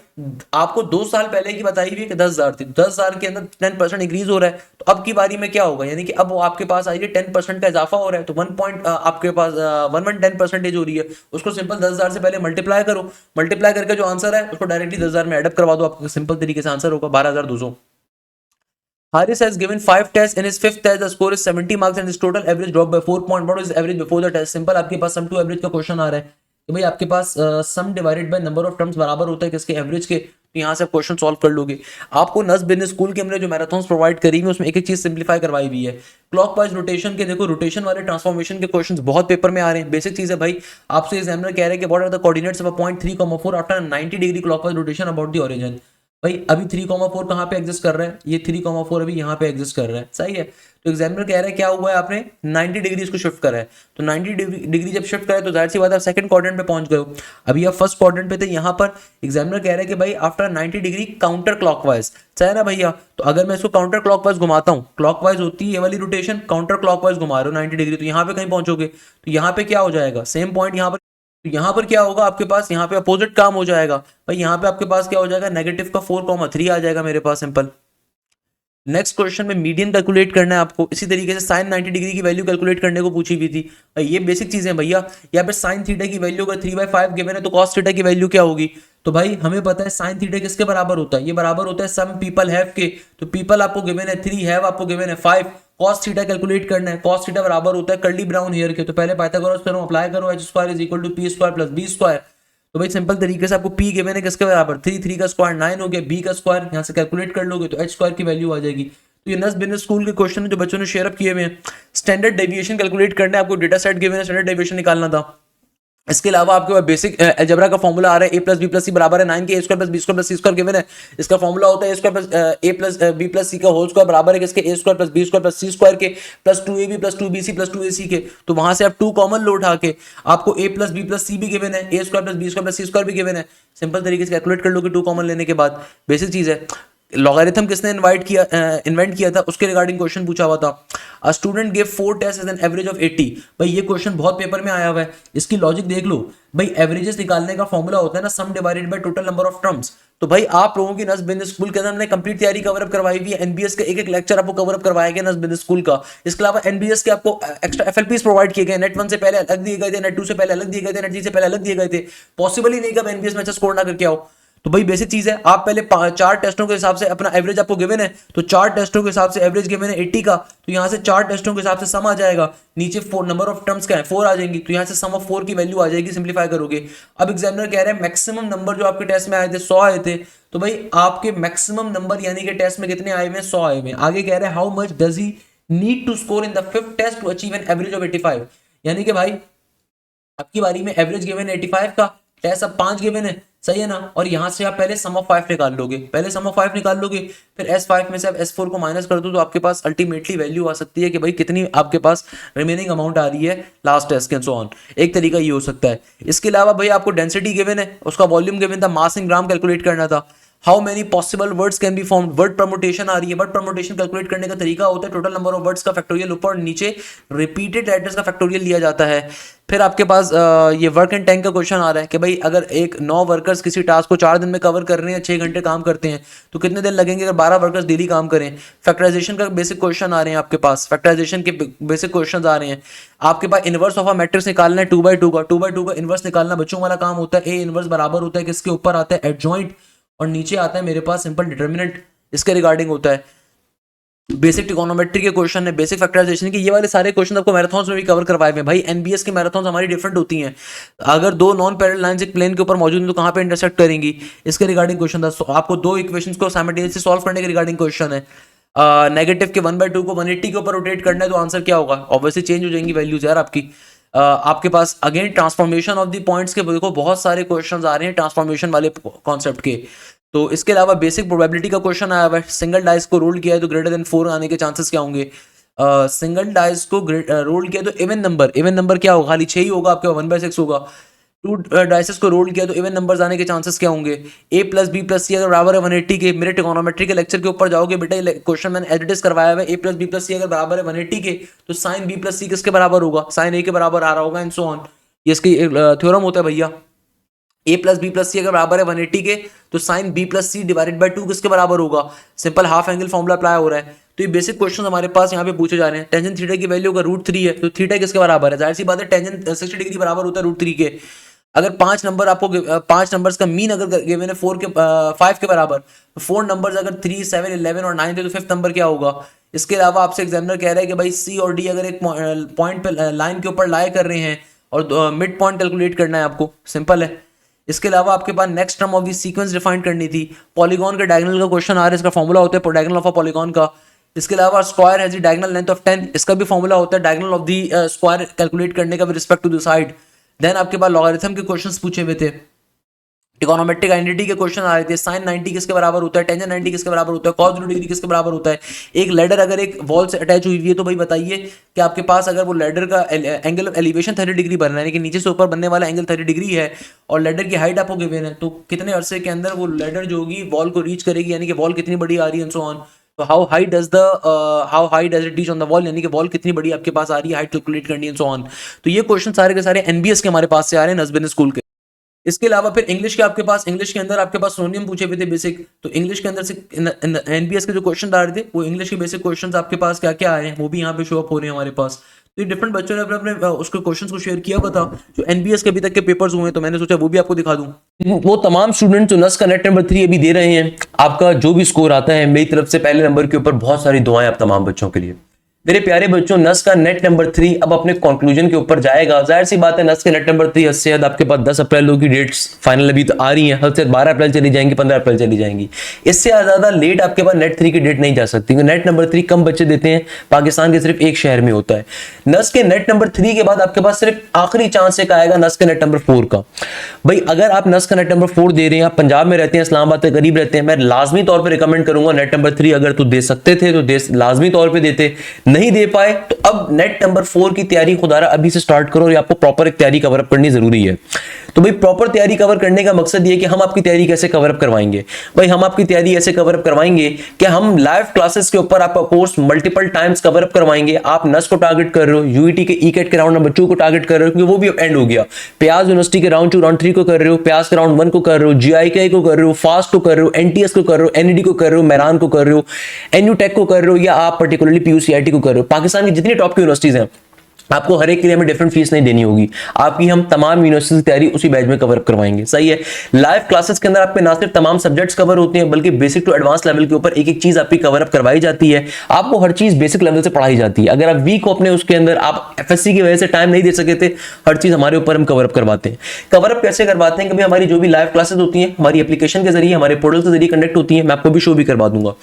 आपको 2 साल पहले की बताई हुई है कि 10,000 थी, 10,000 के अंदर 10% इंक्रीज हो रहा है, तो अब की बारी में क्या होगा, यानी कि अब वो आपके पास आई है 10% का इजाफा हो रहा है, तो 1 पॉइंट आपके पास 110% हो रही है। उसको सिंपल 10,000 से पहले मल्टीप्लाई करो, मल्टीप्लाई करके जो आंसर है उसको डायरेक्टली 10,000 में एडअप करवा दो, आपको सिंपल तरीके से आंसर होगा 12,200। Haris has given 5 tests. In his fifth test, the score is 70 marks and his total average dropped by 4 point. What is the average before the test? Simple, आपके पास sum to average का क्वेश्चन आ रहा है कि भाई आपके पास sum divided by number of terms बराबर होता है किसके, एवरेज के। तो यहाँ से आप क्वेश्चन सॉल्व कर लोगे। आपको नस बिजनेस स्कूल के हमने जो मैराथन्स प्रोवाइड करी हुई उसमें एक एक चीज सिंप्लीफाई करवाई हुई है। क्लॉकवाइज रोटेशन के देखो, रोटेशन वाले ट्रांसफॉर्मेशन के क्वेश्चंस बहुत पेपर में आ रहे हैं। बेसिक चीज है भाई, आपसे एग्जामिनर कह रहे हैं कि what are the coordinates of a point 3,4 after 90 degree clockwise rotation about the origin. भाई अभी 3,4 कहाँ पे एग्जिस्ट कर रहा है, ये 3,4 अभी यहाँ पे एग्जिस्ट कर रहा है, सही है। तो एग्जामिनर कह रहा है क्या हुआ है, आपने 90 डिग्री इसको शिफ्ट करा है, तो 90 डिग्री जब शिफ्ट करा है तो जाहिर सी बात है सेकंड क्वाड्रेंट पे पहुंच गए हो। अभी आप फर्स्ट क्वाड्रेंट पे थे, यहाँ पर एग्जामिनर कह रहा है कि भाई आफ्टर 90 डिग्री काउंटर क्लॉकवाइज, सही है ना भैया। तो अगर मैं इसको काउंटर क्लॉकवाइज घुमाता हूँ, क्लॉकवाइज होती है ये वाली रोटेशन, काउंटर क्लॉकवाइज घुमा रहे हो 90 डिग्री, तो यहाँ पे कहीं पहुंचोगे, तो यहाँ पे क्या हो जाएगा, सेम पॉइंट यहाँ पर। तो यहाँ पर क्या होगा आपके पास, यहाँ पे अपोजिट काम हो जाएगा भाई, यहाँ पे आपके पास क्या हो जाएगा, नेगेटिव का 4,3 आ जाएगा मेरे पास, सिंपल। नेक्स्ट क्वेश्चन में मीडियन कैलकुलेट करना है आपको। इसी तरीके से साइन 90 डिग्री की वैल्यू कैलकुलेट करने को पूछी हुई थी। ये बेसिक चीजें भैया, यहाँ पे साइन थीटा की वैल्यू अगर 3/5 गिवन है तो कॉस थीटा की वैल्यू क्या होगी। तो भाई हमें पता है साइन थीटा किसके बराबर होता है, ये बराबर होता है सम पीपल हैव के। तो पीपल आपको गिवन है 3, हैव आपको गिवन है 5। कॉस थीटा कैलकुलेट करना है, कॉस थीटा बराबर होता है कर्ली ब्राउन हेयर के। तो पहले पाइथागोरस थ्योरम अप्लाई करो, h² is equal to p² plus b²। तो भाई सिंपल तरीके से आपको p गिवन है किसके बराबर, 3 का स्क्वायर 9 हो गया, b का स्क्वायर यहाँ से कैलकुलेट कर लोगे तो h² की वैल्यू आ जाएगी। तो ये नस बिजनेस स्कूल के क्वेश्चन है जो बच्चों ने शेयर अप किए हुए हैं। स्टैंडर्ड डेविएशन कैलकुलेट करना है आपको, डेटा सेट गिवन है, स्टैंडर्ड डेविएशन निकालना था। इसके अलावा आपके पास बेसिक अलजेब्रा का फॉर्मूला आ रहा है, a प्लस बी प्लस सी बराबर है 9 के, a² plus b² plus c² given है। इसका फॉर्मूला होता है a² plus a plus b plus c का होल स्क्वायर बराबर है किसके, a² plus b² plus c² के, plus 2ab plus 2bc plus 2ac के। तो वहां से आप 2 कॉमन लो उठा के आपको a plus b plus c भी गिवन है, a² plus b² plus c² भी गिवन है। सिंपल तरीके से कैलकुलेट कर लोगे 2 कॉमन लेने के बाद। बेसिक चीज है। लॉगरिथम किसने इन्वेंट किया था, उसके रिगार्डिंग क्वेश्चन पूछा हुआ था। A student give 4 test as an average of 80। भाई ये क्वेश्चन बहुत पेपर में आया हुआ है, इसकी लॉजिक देख लो। भाई एवरेजेस निकालने का फॉर्मूला होता है ना सम divided by total number of terms. तो भाई आप लोगों की नस बिजनेस स्कूल के अंदर हमने कंप्लीट तैयारी कवर अप करवाई हुई है, एनबीएस का एक एक लेक्चर आपको कवर अप करवाया गया नस बिजनेस स्कूल का। इसके अलावा एनबीएस के आपको एक्स्ट्रा एफएलपीस प्रोवाइड किए गए, नेट 1 से पहले अलग दिए गए थे, नेट 2 से पहले अलग दिए गए थे, नेट 3 से पहले अलग दिए गए थे। पॉसिबल ही नहीं कि आप एनबीएस में अच्छा स्कोर ना करके आओ। तो भाई बेसिक चीज है, आप पहले 4 टेस्टों के हिसाब से अपना एवरेज आपको गिवन है, तो 4 टेस्टों के हिसाब से एवरेज गिवन है 80 का, तो यहां से 4 टेस्टों के हिसाब से सम आ जाएगा। नीचे 4 नंबर ऑफ टर्म्स क्या है 4 आ जाएंगी, तो यहां से सम ऑफ 4 की वैल्यू आ जाएगी, सिंप्लीफाई करोगे। अब एग्जामिनर कह रहे हैं मैक्सिमम नंबर जो आपके टेस्ट में आए थे 100 आए थे, तो भाई आपके मैक्सिमम नंबर यानी कि टेस्ट में कितने आए हुए हैं 100 आए हुए हैं। आगे कह रहे हैं how much does he need to score in the 5th test to achieve an average of 85। यानी कि भाई आपकी बारी में एवरेज गिवन है 85 का, टेस्ट अब 5 गिवन है, सही है ना। और यहां से आप पहले सम ऑफ 5 निकाल लोगे, पहले सम ऑफ 5 निकाल लोगे, फिर S5 में से आप S4 को माइनस कर दो, तो आपके पास अल्टीमेटली वैल्यू आ सकती है कि भाई कितनी आपके पास रिमेनिंग अमाउंट आ रही है लास्ट टेस्ट के, सो ऑन। एक तरीका ये हो सकता है। इसके अलावा भाई आपको डेंसिटी गिवन है, उसका वॉल्यूम गिवन था, मास इन ग्राम कैलकुलेट करना था। How many possible words can be formed, word permutation आ रही है। वर्ड परमुटेशन कैलकुलेट करने का तरीका होता है टोटल नंबर ऑफ वर्ड्स का फैक्टोरियल ऊपर और नीचे रिपीटेड लेटर्स का फैक्टोरियल लिया जाता है। फिर आपके पास ये वर्क एंड टाइम का क्वेश्चन आ रहा है कि भाई अगर 9 वर्कर्स किसी टास्क को 4 दिन में कवर कर रहे हैं, 6 घंटे काम करते हैं, तो कितने दिन लगेंगे अगर 12 वर्कर्स डेली काम करें। फैक्टराइजेशन का बेसिक क्वेश्चन आ रहे हैं आपके पास, फैक्टराइजेशन के बेसिक क्वेश्चन आ रहे हैं। आपके पास इनवर्स ऑफ अ मैट्रिक्स निकालना है 2/2 का, 2/2 का इनवर्स निकालना बच्चों वाला काम होता है। ए इनवर्स बराबर होता है किसके ऊपर आता है, एडजॉइंट, और नीचे आता है मेरे पास सिंपल डिटर्मिनेंट, इसके रिगार्डिंग होता है। बेसिक ट्रिगोनोमेट्री के क्वेश्चन है, बेसिक फैक्टराइजेशन के, ये वाले सारे क्वेश्चन आपको मैराथन्स में भी कवर करवाए हुए हैं। भाई एनबीएस की मैराथन्स हमारी डिफरेंट होती हैं। अगर 2 नॉन पैरेलल लाइंस एक प्लेन के ऊपर मौजूद हैं तो कहां पे इंटरसेक्ट करेंगी, इसके रिगार्डिंग क्वेश्चन था। आपको 2 इक्वेशंस को साइमल्टेनियसली सॉल्व करने के रिगार्डिंग क्वेश्चन है। नेगेटिव के 1/2 को 180 के ऊपर रोटेट करना है तो आंसर क्या होगा? ऑब्वियसली चेंज हो जाएंगी वैल्यूज यार आपकी। आपके पास again transformation of the points के देखो बहुत सारे क्वेश्चंस आ रहे हैं ट्रांसफॉर्मेशन वाले कॉन्सेप्ट के। तो इसके अलावा बेसिक प्रोबेबिलिटी का क्वेश्चन आया हुआ है, सिंगल डाइस को रोल किया है तो ग्रेटर देन 4 आने के चांसेस क्या होंगे? सिंगल डाइस को रोल किया तो इवन नंबर क्या होगा? खाली 6 ही होगा आपके 1/6 होगा। 2 डाइसेस को रोल किया तो इवन नंबर्स आने के चांसेस क्या होंगे? a plus b plus c अगर बराबर है 180 के, मेरे ट्रिगोनोमेट्री के लेक्चर के ऊपर जाओगे बेटा, क्वेश्चन मैंने एडिटिस करवाया हुआ है, a plus b plus c अगर बराबर है 180 के तो साइन बी प्लस सी किसके बराबर होगा? साइन ए के बराबर आ रहा होगा एंड सो ऑन। ये इसकी थ्योरम होता है भैया। a plus b plus c अगर बराबर है 180 के तो sine b plus c divided by 2 किसके बराबर होगा? Simple half angle formula apply हो रहा है। तो ये बेसिक क्वेश्चन हमारे पास यहाँ पे पूछे जा रहे हैं। टेंजेंट थीटा की वैल्यू अगर √3 है तो थीटा किसके बराबर है? जाहिर सी बात है टेंजेंट 60 डिग्री बराबर होता है √3 के। अगर 5 नंबर आपको 5 नंबर्स का मीन अगर गिवन है 5 के बराबर, 4 नंबर्स अगर 3, 7, 11 और 9 थे तो फिफ्थ नंबर क्या होगा? इसके अलावा आपसे एग्जामिनर कह रहा है कि भाई सी और डी अगर एक पॉइंट पे लाइन के ऊपर लाई कर रहे हैं और मिड पॉइंट कैलकुलेट करना है आपको, सिंपल है। इसके अलावा आपके पास next term of the sequence define करनी थी। पॉलीगॉन का डायगोनल का क्वेश्चन आ रहा है, इसका फॉर्मूला होता है डायगोनल ऑफ अ पॉलीगॉन का। इसके अलावा square has the diagonal length of 10, इसका भी फॉर्मूला होता है diagonal of the square calculate करने का with respect to the side. Then आपके पास लॉगरिथम के क्वेश्चंस पूछे हुए थे, ट्रिगोनोमेट्रिक आइडेंटिटी के क्वेश्चन आ रहे थे। साइन 90 किसके बराबर होता है? टेंजेंट 90 किसके बराबर होता है? कॉस 0 डिग्री किसके बराबर होता है? एक लेडर अगर एक वॉल से अटैच हुई है तो भाई बताइए कि आपके पास अगर वो लेडर का एंगल ऑफ एलिवेशन 30 डिग्री बनना है, यानी कि नीचे से ऊपर बनने वाला एंगल 30 डिग्री है और लेडर की हाइट आपको गिवन है, तो कितने अरसे के अंदर वो लेडर जो होगी वॉल को रीच करेगी, यानी कि वॉल कितनी बड़ी आ रही है एंड सो ऑन। तो how high does it reach on the wall, यानी कि वॉल कितनी बड़ी आपके पास आ रही है, हाइट कैलकुलेट करनी है एंड सो ऑन। तो ये क्वेश्चन सारे के सारे एनबीएस के हमारे पास से आ रहे हैं, नस्बिन स्कूल के। इसके अलावा फिर इंग्लिश के आपके पास, इंग्लिश के अंदर आपके पास सिनोनिम पूछे हुए थे बेसिक। तो इंग्लिश के अंदर से एनबीएस के जो क्वेश्चन आ रहे थे वो इंग्लिश के बेसिक क्वेश्चंस आपके पास क्या क्या आए हैं वो भी यहाँ पे शो अप हो रहे हैं हमारे पास। तो डिफरेंट बच्चों ने अपने अपने उसके क्वेश्चंस को शेयर किया हुआ था जो एनबीएस के अभी तक के पेपर्स हुए हैं, तो मैंने सोचा वो भी आपको दिखा दूं। वो तमाम स्टूडेंट जो नस का नेट नंबर 3 अभी दे रहे हैं, आपका जो भी स्कोर आता है मेरी तरफ से पहले नंबर के ऊपर बहुत सारी दुआएं आप तमाम बच्चों के लिए। मेरे प्यारे बच्चों, नस का नेट नंबर 3 अब अपने कंक्लूजन के ऊपर जाएगा। जाहिर सी बात है नस के नेट नंबर 3 से आपके पास 10 अप्रैल की डेट्स फाइनल अभी तो आ रही हैं, हद से 12 अप्रैल चली जाएंगी, 15 अप्रैल चली जाएंगी। इससे ज्यादा लेट आपके पास नेट 3 की डेट नहीं जा सकती, क्योंकि नेट नंबर 3 कम बच्चे देते हैं, पाकिस्तान के सिर्फ एक शहर में होता है। नस के नेट नंबर 3 के बाद आपके पास सिर्फ आखिरी चांस एक आएगा नस के नेट नंबर 4 का। भाई अगर आप नस का नेट नंबर 4 दे रहे हैं, आप पंजाब में रहते हैं, इस्लामाबाद के करीब रहते हैं, मैं लाजमी तौर पर रिकमेंड करूंगा नेट नंबर 3 अगर तो दे सकते थे तो लाजमी तौर पर देते, नहीं दे पाए तो अब नेट नंबर 4 की तैयारी खुदारा अभी से स्टार्ट करो और आपको प्रॉपर एक तैयारी कवर अप करनी जरूरी है। तो भाई प्रॉपर तैयारी कवर करने का मकसद ये है कि हम आपकी तैयारी कैसे कवर अप करवाएंगे। भाई हम आपकी तैयारी ऐसे कवर अप करवाएंगे कि हम लाइव क्लासेस के ऊपर आपका course multiple times cover up करवाएंगे। आप नस को टारगेट कर रहे हो, यूईटी के ईकेट के राउंड नंबर 2 को टारगेट कर रहे हो क्योंकि वो भी एंड हो गया, प्याज यूनिवर्सिटी के राउंड 2 राउंड 3 को कर रहे हो, प्याज के राउंड 1 को कर रहे हो, जीआईके को कर रहे हो, फास्ट को कर रहे हो, एनटीएस को कर रहे हो, एनईडी को कर रहे हो, मैरान को कर रहे हो, एनयू टेक को कर रहे हो, या आप पर्टिकुलरली पीयूसीआईटी को कर रहे हो। पाकिस्तान की जितनी टॉप की यूनिवर्सिटीज हैं आपको हर एक के लिए हमें डिफरेंट फीस नहीं देनी होगी, आपकी हम तमाम यूनिवर्सिटी की तैयारी उसी बैच में कवर अप करवाएंगे। सही है। लाइव क्लासेस के अंदर आपके ना सिर्फ तमाम सब्जेक्ट्स कवर होते हैं बल्कि बेसिक टू एडवांस लेवल के ऊपर एक एक चीज आपकी कवर अप करवाई जाती है। आपको हर चीज बेसिक लेवल से पढ़ाई जाती है। अगर आप वीक हो अपने उसके अंदर, आप एफएससी की वजह से टाइम नहीं दे सके थे, हर चीज हमारे ऊपर हम कवर अप करवाते हैं। कवर अप कैसे करवाते हैं कि भाई हमारी जो भी लाइव क्लासेस होती हैं हमारी एप्लीकेशन के जरिए, हमारे पोर्टल के जरिए कंडक्ट होती है। मैं आपको भी शो भी करवा दूंगा।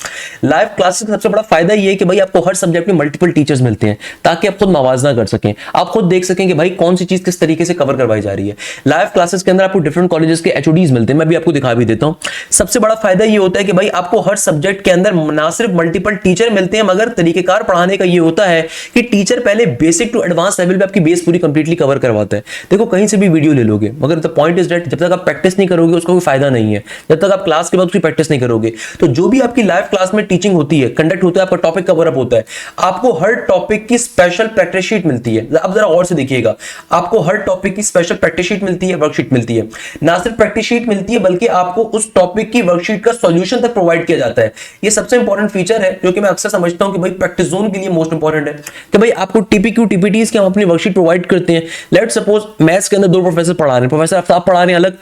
लाइव क्लासेस का सबसे बड़ा फायदा ये है कि भाई आपको हर सब्जेक्ट में मल्टीपल टीचर्स मिलते हैं ताकि आप खुद मवाजना कर सकें, आप खुद देख सकें कि भाई कौन सी चीज किस तरीके से कवर करवाई जा रही है। लाइव क्लासेस के अंदर आपको डिफरेंट कॉलेजेस के एचओडीज मिलते हैं, मैं भी आपको दिखा भी देता हूं। सबसे बड़ा फायदा ये होता है कि भाई आपको हर सब्जेक्ट के अंदर ना सिर्फ मल्टीपल टीचर मिलते हैं मगर तरीकेकार पढ़ाने का ये होता है कि टीचर पहले बेसिक टू एडवांस लेवल पे आपकी बेस पूरी कंप्लीटली कवर करवाता है। देखो कहीं से भी वीडियो ले लोगे मगर द पॉइंट इज दैट जब तक आप प्रैक्टिस नहीं करोगे उसका कोई फायदा नहीं है, जब तक आप क्लास के बाद उसकी प्रैक्टिस नहीं करोगे। तो जो भी आपकी लाइव क्लास में टीचिंग होती है, कंडक्ट होता है, आपका टॉपिक कवर अप होता है, आपको हर टॉपिक की स्पेशल प्रैक्टिस शीट मिलती है। अब जरा और से देखिएगा, आपको हर टॉपिक की स्पेशल प्रैक्टिस शीट मिलती है, वर्कशीट मिलती है। ना सिर्फ प्रैक्टिस शीट मिलती है बल्कि आपको उस टॉपिक की वर्कशीट का सॉल्यूशन तक प्रोवाइड किया जाता है। ये सबसे इंपॉर्टेंट फीचर है जो कि मैं अक्सर समझता हूं कि भाई प्रैक्टिस जोन के लिए मोस्ट इंपॉर्टेंट है कि भाई आपको टीपीक्यू टीपीटीज की हम अपनी वर्कशीट प्रोवाइड करते हैं। लेट्स सपोज मैथ्स के अंदर 2 प्रोफेसर पढ़ा रहे हैं, प्रोफेसर आफ्ताब पढ़ा रहे हैं अलग,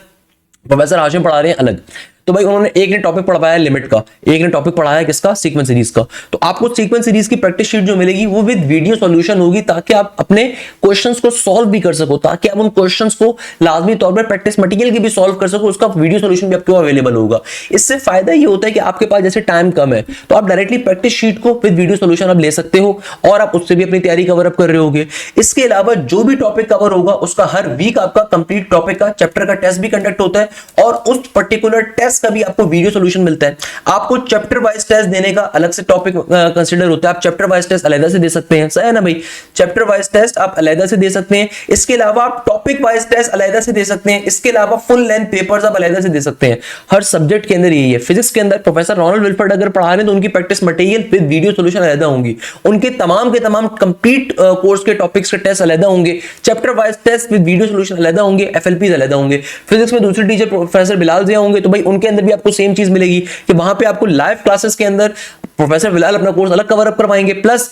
प्रोफेसर हाशिम पढ़ा रहे हैं अलग। तो भाई उन्होंने एक ने टॉपिक पढ़ाया लिमिट का, एक ने टॉपिक पढ़ाया किसका, सीक्वेंस सीरीज का। तो आपको सीक्वेंस सीरीज की प्रैक्टिस शीट जो मिलेगी वो विद वीडियो सॉल्यूशन होगी, ताकि आप अपने क्वेश्चंस को सॉल्व भी कर सको, ताकि आप उन क्वेश्चंस को लाजमी तौर पर प्रैक्टिस मटेरियल की भी सॉल्व कर सको, उसका वीडियो सॉल्यूशन भी आपको अवेलेबल होगा। इससे फायदा ये होता है कि आपके पास जैसे टाइम कम है तो आप डायरेक्टली प्रैक्टिस शीट को विद वीडियो सॉल्यूशन आप ले सकते हो और आप उससे भी अपनी तैयारी कवर अप कर रहे होगे। इसके अलावा जो भी टॉपिक कवर होगा उसका हर वीक आपका कंप्लीट टॉपिक का चैप्टर का टेस्ट भी कंडक्ट होता है और उस पर्टिकुलर टेस्ट का भी आपको वीडियो सॉल्यूशन मिलता है। आपको चैप्टर वाइज टेस्ट देने का अलग से टॉपिक कंसीडर होता है, आप चैप्टर वाइज टेस्ट अलग से दे सकते हैं, सही है ना भाई। चैप्टर वाइज टेस्ट आप अलग से दे सकते हैं, इसके अलावा आप टॉपिक वाइज टेस्ट अलग से दे सकते हैं, इसके अलावा फुल लेंथ पेपर्स आप अलग से दे सकते हैं। हर सब्जेक्ट के अंदर यही है। फिजिक्स के अंदर प्रोफेसर रोनाल्ड विल्फर्ड अगर पढ़ा रहे हैं तो उनकी practice material with video solution अलग होंगी, उनके तमाम के तमाम कंप्लीट कोर्स के टॉपिक्स के टेस्ट अलग होंगे, chapter wise test with video solution अलग होंगे, एफएलपीज अलग होंगे। फिजिक्स में दूसरे टीचर प्रोफेसर बिलाल जिया होंगे तो भाई उनके अंदर भी आपको सेम चीज मिलेगी कि वहां पे आपको लाइव क्लासेस के अंदर प्रोफेसर बिलाल अपना कोर्स अलग कवर अप करवाएंगे, प्लस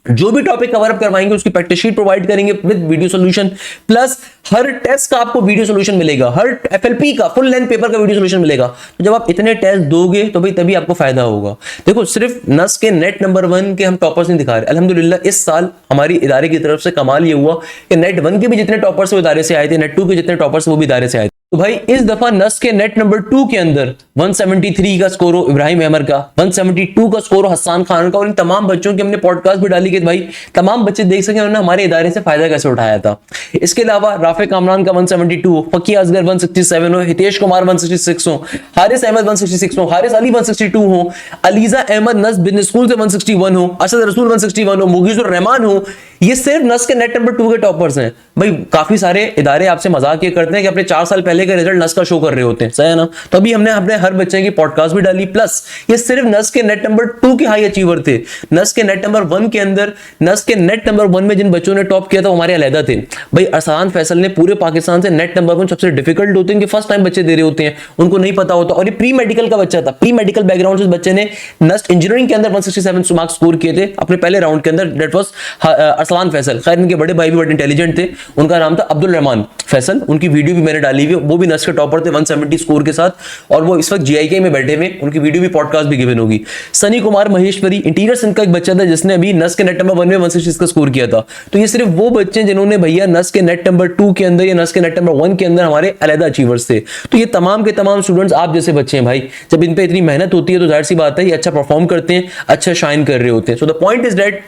जो भी टॉपिक कवर अप करवाएंगे उसकी प्रैक्टिस शीट प्रोवाइड करेंगे विद वीडियो सॉल्यूशन, प्लस हर टेस्ट का आपको वीडियो सॉल्यूशन मिलेगा, हर एफएलपी का फुल लेंथ पेपर का वीडियो सॉल्यूशन मिलेगा। तो जब आप इतने टेस्ट दोगे तो भाई तभी आपको फायदा होगा। देखो सिर्फ नस के नेट नंबर 1 के हम टॉपर्स नहीं दिखा रहे, अल्हम्दुलिल्लाह इस साल हमारी इदारे की तरफ से कमाल ये हुआ कि नेट 1 के भी जितने टॉपर्स वो इदारे से आए थे, नेट 2 के जितने टॉपर्स वो भी इदारे से आए थे। तो भाई इस दफा नस के नेट नंबर 2 के अंदर 173 का स्कोर हो इब्राहिम अहमद का, 172 का स्कोर हो हसन खान का, और इन तमाम बच्चों की हमने पॉडकास्ट भी डाली कि भाई तमाम बच्चे देख सके उन्होंने हमारे इदारे से फायदा कैसे उठाया था। इसके अलावा राफे कामरान का 172 हो, फकी असगर 167 हो, हितेश कुमार 166 हो, हारिस अहमद 166 हो, हारिस अली 162 हो, अलीजा अहमद नस बिजनेस स्कूल से 161 हो, असद रसूल 161 हो, मुगीजुर रहमान हो। ये सिर्फ नस के नेट नंबर 2 के टॉपर्स हैं। भाई काफी सारे इदारे आपसे मजाक ये करते हैं कि अपने 4 साल पहले का रिजल्ट नस का शो कर रहे होते हैं, सही है ना। तो अभी हमने अपने हर बच्चे की पॉडकास्ट भी डाली, प्लस ये सिर्फ नस के नेट नंबर 2 के हाई अचीवर थे। नस के नेट नंबर 1 के अंदर, नस के नेट नंबर 1 में जिन बच्चों ने टॉप किया था वो हमारे अलहदा थे। भाई अरसान फैसल ने पूरे पाकिस्तान से नेट नंबर 1 सबसे डिफिकल्ट होते हैं कि फर्स्ट टाइम बच्चे दे रहे होते हैं, उनको नहीं पता होता, और ये प्री मेडिकल का बच्चा था, प्री मेडिकल बैकग्राउंड से बच्चे ने नस इंजीनियरिंग के अंदर 167 मार्क्स स्कोर किए थे अपने पहले राउंड के अंदर। That was Arsalan Faisal. खैर इनके बड़े भाई भी बड़े इंटेलिजेंट थे, उनका नाम था अब्दुल रहमान फैसल, उनकी वीडियो भी मैंने डाली हुई, वो भी नस के टॉपर थे 170 स्कोर के साथ, और वो इस वक्त जीआईके में बैठे हुए, उनकी वीडियो भी पॉडकास्ट भी गिवन होगी। सनी कुमार महेश्वरी इंटीरियर सिंह का एक बच्चा था जिसने अभी नस के नेट नंबर 1 में 166 का स्कोर किया था। तो ये सिर्फ वो बच्चे जिन्होंने भैया नस के नेट नंबर 2 के अंदर या नस के नेट नंबर 1 के अंदर हमारे अलग अचीवर्स थे। तो ये तमाम के तमाम स्टूडेंट्स आप जैसे बच्चे हैं भाई, जब इन पे इतनी मेहनत होती है तो जाहिर सी बात है ये अच्छा परफॉर्म करते हैं, अच्छा शाइन कर रहे होते हैं। So the point is that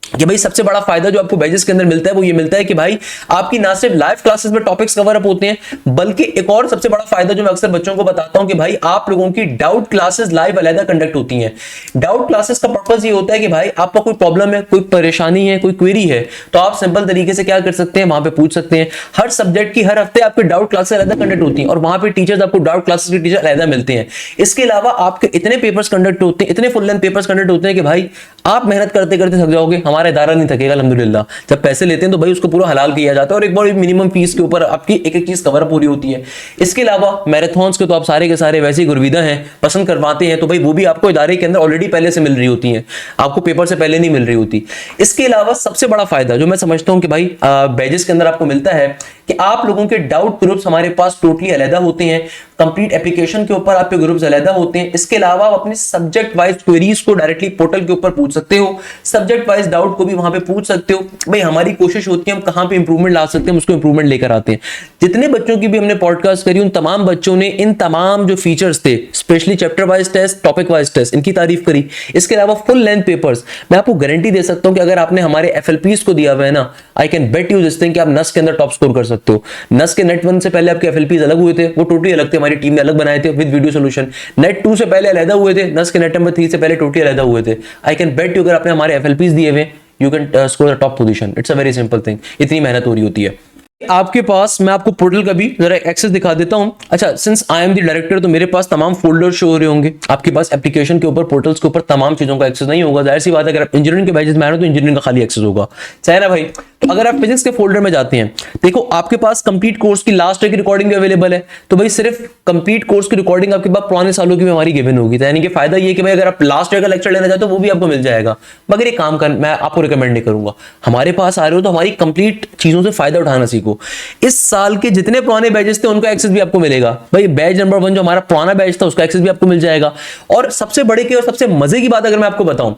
कि भाई सबसे बड़ा फायदा जो आपको बैजेस के अंदर मिलता है वो ये मिलता है कि भाई आपकी ना सिर्फ लाइव क्लासेस में टॉपिक्स कवर अप होते हैं, बल्कि एक और सबसे बड़ा फायदा जो मैं अक्सर बच्चों को बताता हूं कि भाई आप लोगों की डाउट क्लासेस लाइव अलग कंडक्ट होती हैं। डाउट क्लासेस का पर्पस ये होता है कि भाई आपका कोई प्रॉब्लम है, कोई परेशानी है, कोई क्वेरी है, तो आप सिंपल तरीके से क्या कर सकते हैं, वहां पे पूछ सकते हैं। हर सब्जेक्ट की हर हफ्ते आपकी डाउट क्लासेस अलग कंडक्ट होती हैं और वहां पे टीचर्स आपको डाउट क्लासेस के टीचर अलग मिलते हैं। इसके अलावा आपके इतने पेपर्स कंडक्ट होते हैं, इतने फुल लेंथ पेपर्स कंडक्ट होते हैं कि भाई आप मेहनत करते करते थक जाओगे, हमारा इदारा नहीं थकेगा अल्हम्दुलिल्लाह। जब पैसे लेते हैं तो भाई उसको पूरा हलाल किया जाता है और एक बार मिनिमम फीस के ऊपर आपकी एक एक चीज कवर पूरी होती है। इसके अलावा मैराथन्स के तो आप सारे के सारे वैसे ही गुरविदा हैं, पसंद करवाते हैं, तो भाई वो भी आपको इदारे के अंदर ऑलरेडी पहले से मिल रही होती हैं, आपको पेपर से पहले नहीं मिल रही होती। इसके अलावा सबसे बड़ा फायदा जो मैं समझता हूं कि भाई बैजेस के अंदर आपको मिलता है कि आप लोगों के डाउट ग्रुप्स हमारे पास टोटली अलग होते हैं, कंप्लीट एप्लीकेशन के ऊपर आपके ग्रुप्स अलग होते हैं। इसके अलावा आप अपने सब्जेक्ट वाइज क्वेरीज को डायरेक्टली पोर्टल के ऊपर पूछ सकते हो, सब्जेक्ट वाइज डाउट को भी वहां पे पूछ सकते हो। भाई हमारी कोशिश होती है हम कहां पे इंप्रूवमेंट ला सकते हैं उसको इंप्रूवमेंट लेकर आते हैं। जितने बच्चों की भी हमने पॉडकास्ट करी उन तमाम बच्चों ने इन तमाम जो फीचर्स थे, specially chapter wise test, topic wise test, इनकी तारीफ करी। इसके अलावा फुल लेंथ पेपर्स, मैं आपको गारंटी दे सकता हूं कि अगर आपने हमारे एफएलपीज को दिया हुआ है ना, I can bet you this thing कि आप नस के अंदर टॉप स्कोर कर सकते हो। नस के नेट 1 से पहले आपके एफएलपीज अलग हुए थे, वो टोटली अलग थे, हमारी टीम ने अलग बनाए थे विद वीडियो सॉल्यूशन। नेट 2 से पहले अलग हुए थे, नस के नेट नंबर 3 से पहले टोटली अलग हुए थे। आई कैन बेट यू अगर आपने हमारे एफएलपीज दिए हुए, you can score the top position. It's a very simple thing, इतनी मेहनत हो रही होती है। आपके पास मैं आपको पोर्टल का भी जरा एक्सेस दिखा देता हूं। अच्छा, since I am the director तो मेरे पास तमाम फोल्डर शो हो रहे होंगे, आपके पास एप्लीकेशन के ऊपर, पोर्टल्स के ऊपर तमाम चीजों का एक्सेस नहीं होगा। जाहिर सी बात है अगर आप इंजीनियरिंग के बैचेस में आ रहे हो तो इंजीनियरिंग का खाली एक्सेस होगा, चाहे ना भाई। तो अगर आप फिजिक्स के फोल्डर में जाते हैं, देखो आपके पास कंप्लीट कोर्स की लास्ट ईयर की रिकॉर्डिंग भी अवेलेबल है। तो भाई सिर्फ कंप्लीट कोर्स की रिकॉर्डिंग आपके पास पुराने सालों की भी हमारी गिवन होगी, तो यानी कि फायदा ये कि भाई अगर आप लास्ट ईयर का लेक्चर लेना चाहते हो वो भी आपको मिल जाएगा। मगर एक काम कर, मैं आपको रिकमेंड नहीं करूंगा, हमारे पास आ रहे हो तो हमारी कंप्लीट चीजों से फायदा उठाना सीखो। को। इस साल के जितने पुराने बैचेस थे उनका एक्सेस भी आपको मिलेगा भाई। बैच नंबर 1 जो हमारा पुराना बैच था उसका एक्सेस भी आपको मिल जाएगा। और सबसे बड़े की और सबसे मजे की बात अगर मैं आपको बताऊं,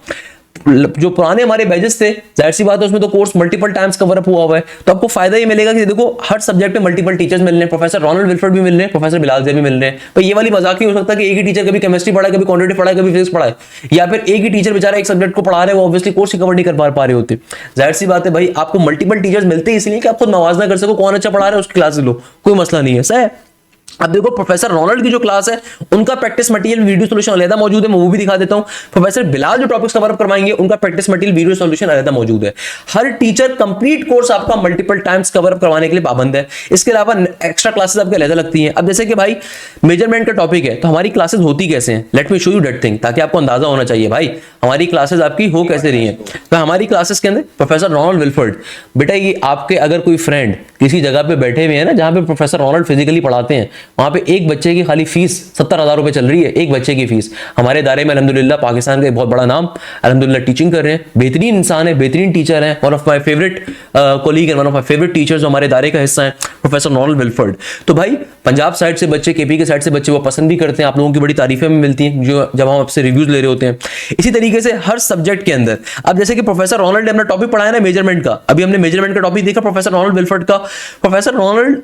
जो पुराने हमारे बैचेस थे, जाहिर सी बात है उसमें तो course multiple times cover up हुआ हुआ है, तो आपको फायदा ये मिलेगा कि देखो हर सब्जेक्ट में मल्टीपल टीचर्स मिल रहे हैं। प्रोफेसर रोनाल्ड विल्फर्ड भी मिल रहे हैं, प्रोफेसर बिलाल ज़ैद भी मिल रहे हैं। तो ये वाली मजाक नहीं हो सकता कि एक ही टीचर कभी केमिस्ट्री पढ़ाए, कभी क्वांटिटी पढ़ाए, कभी फिजिक्स पढ़ाए, या फिर एक ही टीचर बेचारा एक सब्जेक्ट को पढ़ा रहे हैं, वो ऑब्वियसली कोर्स ही कवर नहीं कर पा रहे होते। जाहिर सी बात है भाई, आपको मल्टीपल टीचर्स मिलते हैं इसलिए कि आप खुद मवाजना कर सको, कौन अच्छा पढ़ा रहा है उसकी क्लास लो, कोई मसला नहीं है। सही। अब देखो प्रोफेसर रोनाल्ड की जो क्लास है उनका प्रैक्टिस मटेरियल वीडियो सॉल्यूशन अलग मौजूद है, मैं वो भी दिखा देता हूं। प्रोफेसर बिलाल जो टॉपिक्स कवर अप करवाएंगे उनका प्रैक्टिस मटेरियल वीडियो सॉल्यूशन अलग मौजूद है। हर टीचर कंप्लीट कोर्स आपका मल्टीपल टाइम्स कवर अप करवाने के लिए पाबंद है। इसके अलावा एक्स्ट्रा क्लासेस आपके अलग लगती हैं। अब जैसे कि भाई मेजरमेंट का टॉपिक है तो हमारी क्लासेस होती कैसे हैं, let me show you that thing, ताकि आपको अंदाजा होना चाहिए भाई हमारी क्लासेस आपकी हो कैसे रही हैं। तो हमारी क्लासेस के अंदर प्रोफेसर रोनाल्ड विल्फर्ड, बेटा ये आपके अगर कोई फ्रेंड किसी जगह पे बैठे हुए हैं ना जहां पे प्रोफेसर रोनाल्ड फिजिकली पढ़ाते हैं, वहां पे एक बच्चे की खाली फीस 70,000 रुपए चल रही है, एक बच्चे की फीस। हमारे इदारे में अल्हम्दुलिल्लाह पाकिस्तान का एक बहुत बड़ा नाम अल्हम्दुलिल्लाह टीचिंग कर रहे हैं, बेहतरीन इंसान है, बेहतरीन टीचर है, one of my favourite colleague and one of my favourite teachers जो हमारे इदारे का हिस्सा है प्रोफेसर रोनाल्ड विल्फर्ड। तो भाई पंजाब साइड से बच्चे, केपी के साइड से बच्चे वो पसंद भी करते हैं, आप लोगों की बड़ी तारीफें भी मिलती हैं जो जब हम आपसे रिव्यूज ले रहे होते हैं। इसी तरीके से हर सब्जेक्ट के अंदर, अब जैसे कि प्रोफेसर रोनाल्ड ने अपना टॉपिक पढ़ाया ना मेजरमेंट का, अभी हमने मेजरमेंट का टॉपिक देखा प्रोफेसर रोनाल्ड विल्फर्ड का। प्रोफेसर रोनाल्ड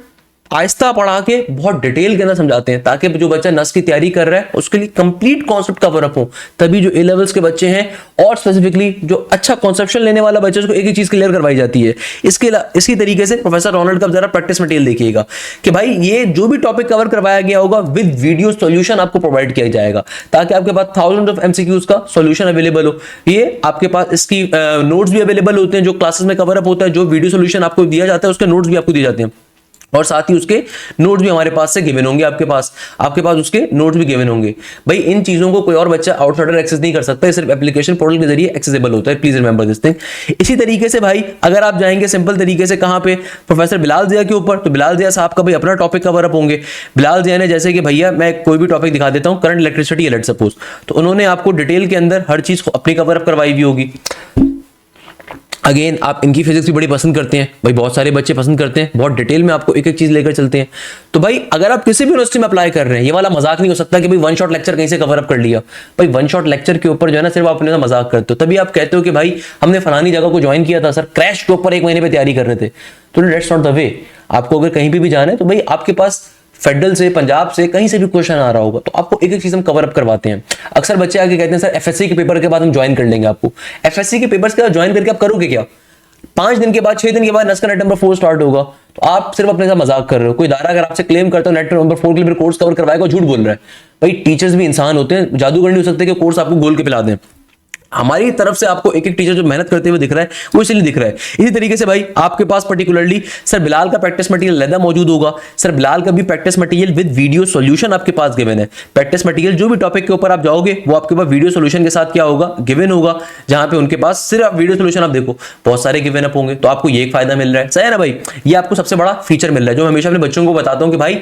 आहिस्ता पढ़ा के बहुत डिटेल के अंदर समझाते हैं ताकि जो बच्चा नस की तैयारी कर रहा है उसके लिए कंप्लीट कॉन्सेप्ट कवर अप हो। तभी जो ए लेवल्स के बच्चे हैं और स्पेसिफिकली जो अच्छा कॉन्सेप्शन लेने वाला बच्चा उसको एक ही चीज क्लियर करवाई जाती है। इसी तरीके से प्रोफेसर रोनाल्ड का जरा प्रैक्टिस मटेरियल देखिएगा कि भाई ये जो भी टॉपिक कवर करवाया गया होगा विद वीडियो सॉल्यूशन आपको प्रोवाइड किया जाएगा, ताकि आपके पास थाउजेंड ऑफ एमसीक्यूज का सॉल्यूशन अवेलेबल हो। ये आपके पास इसकी नोट्स भी अवेलेबल होते हैं जो क्लासेस में कवर अप होता है, जो वीडियो सॉल्यूशन आपको दिया जाता है उसके नोट्स भी आपको दिए जाते हैं, और साथ ही उसके नोट्स भी हमारे पास से गिवन होंगे, आपके पास उसके नोट्स भी गिवन होंगे। भाई इन चीजों को कोई और बच्चा आउटसाइडर एक्सेस नहीं कर सकता, सिर्फ एप्लीकेशन पोर्टल के जरिए एक्सेसिबल होता है, प्लीज रिमेंबर दिस थिंग। इसी तरीके से भाई अगर आप जाएंगे सिंपल तरीके से कहां पे, प्रोफेसर बिलाल ज़िया के ऊपर, तो बिलाल ज़िया साहब का भाई अपना टॉपिक कवर अप होंगे। बिलाल ज़िया ने जैसे कि भैया मैं कोई भी टॉपिक दिखा देता हूं, करंट इलेक्ट्रिसिटी है लेट सपोज, तो उन्होंने आपको डिटेल के अंदर हर चीज अपनी कवर अप करवाई हुई होगी। अगेन आप इनकी फिजिक्स भी बड़ी पसंद करते हैं भाई, बहुत सारे बच्चे पसंद करते हैं, बहुत डिटेल में आपको एक एक चीज लेकर चलते हैं। तो भाई अगर आप किसी भी यूनिवर्सिटी में अप्लाई कर रहे हैं, ये वाला मजाक नहीं हो सकता कि भाई वन शॉट लेक्चर कहीं से कवर अप कर लिया। भाई वन शॉट लेक्चर के ऊपर जो है ना सिर्फ आप अपने मजाक करते हो, तभी आप कहते हो कि भाई हमने फलानी जगह को ज्वाइन किया था सर, क्रैश के ऊपर 1 महीने पे तैयारी कर रहे थे। तो दैट्स नॉट द वे। आपको अगर कहीं भी जाना है तो भाई आपके पास फेडरल से, पंजाब से, कहीं से भी क्वेश्चन आ रहा होगा तो आपको एक एक चीज हम कवर अप करवाते हैं। अक्सर बच्चे आके कहते हैं सर एफएससी के पेपर के बाद हम ज्वाइन कर लेंगे आपको। एफएससी के पेपर्स के बाद ज्वाइन करके आप करोगे क्या? 5 दिन के बाद, 6 दिन के बाद नस्का नेट नंबर 4 स्टार्ट होगा, तो आप सिर्फ अपने साथ मजाक कर रहे हो। कोई इदारा अगर आपसे क्लेम करता है नेट नंबर 4 के लिए कोर्स कवर करवाएगा, झूठ बोल रहा है। भाई टीचर्स भी इंसान होते हैं, जादूगर नहीं हो सकते कि कोर्स आपको गोल के पिला दें। हमारी तरफ से आपको एक एक टीचर जो मेहनत करते हुए दिख रहा है वो इसलिए दिख रहा है। इसी तरीके से भाई आपके पास पर्टिकुलरली सर बिलाल का प्रैक्टिस मटेरियल अलग मौजूद होगा। सर बिलाल का भी practice material with video solution आपके पास गिवन है। प्रैक्टिस मटेरियल जो भी टॉपिक के ऊपर आप जाओगे वो आपके पास वीडियो सॉल्यूशन के साथ क्या होगा, गिवन होगा, जहां पे उनके पास सिर्फ वीडियो सॉल्यूशन आप देखो बहुत सारे गिवन अप होंगे, तो आपको ये एक फायदा मिल रहा है। सही है ना भाई, ये आपको सबसे बड़ा फीचर मिल रहा है जो मैं हमेशा अपने बच्चों को बताता हूं कि भाई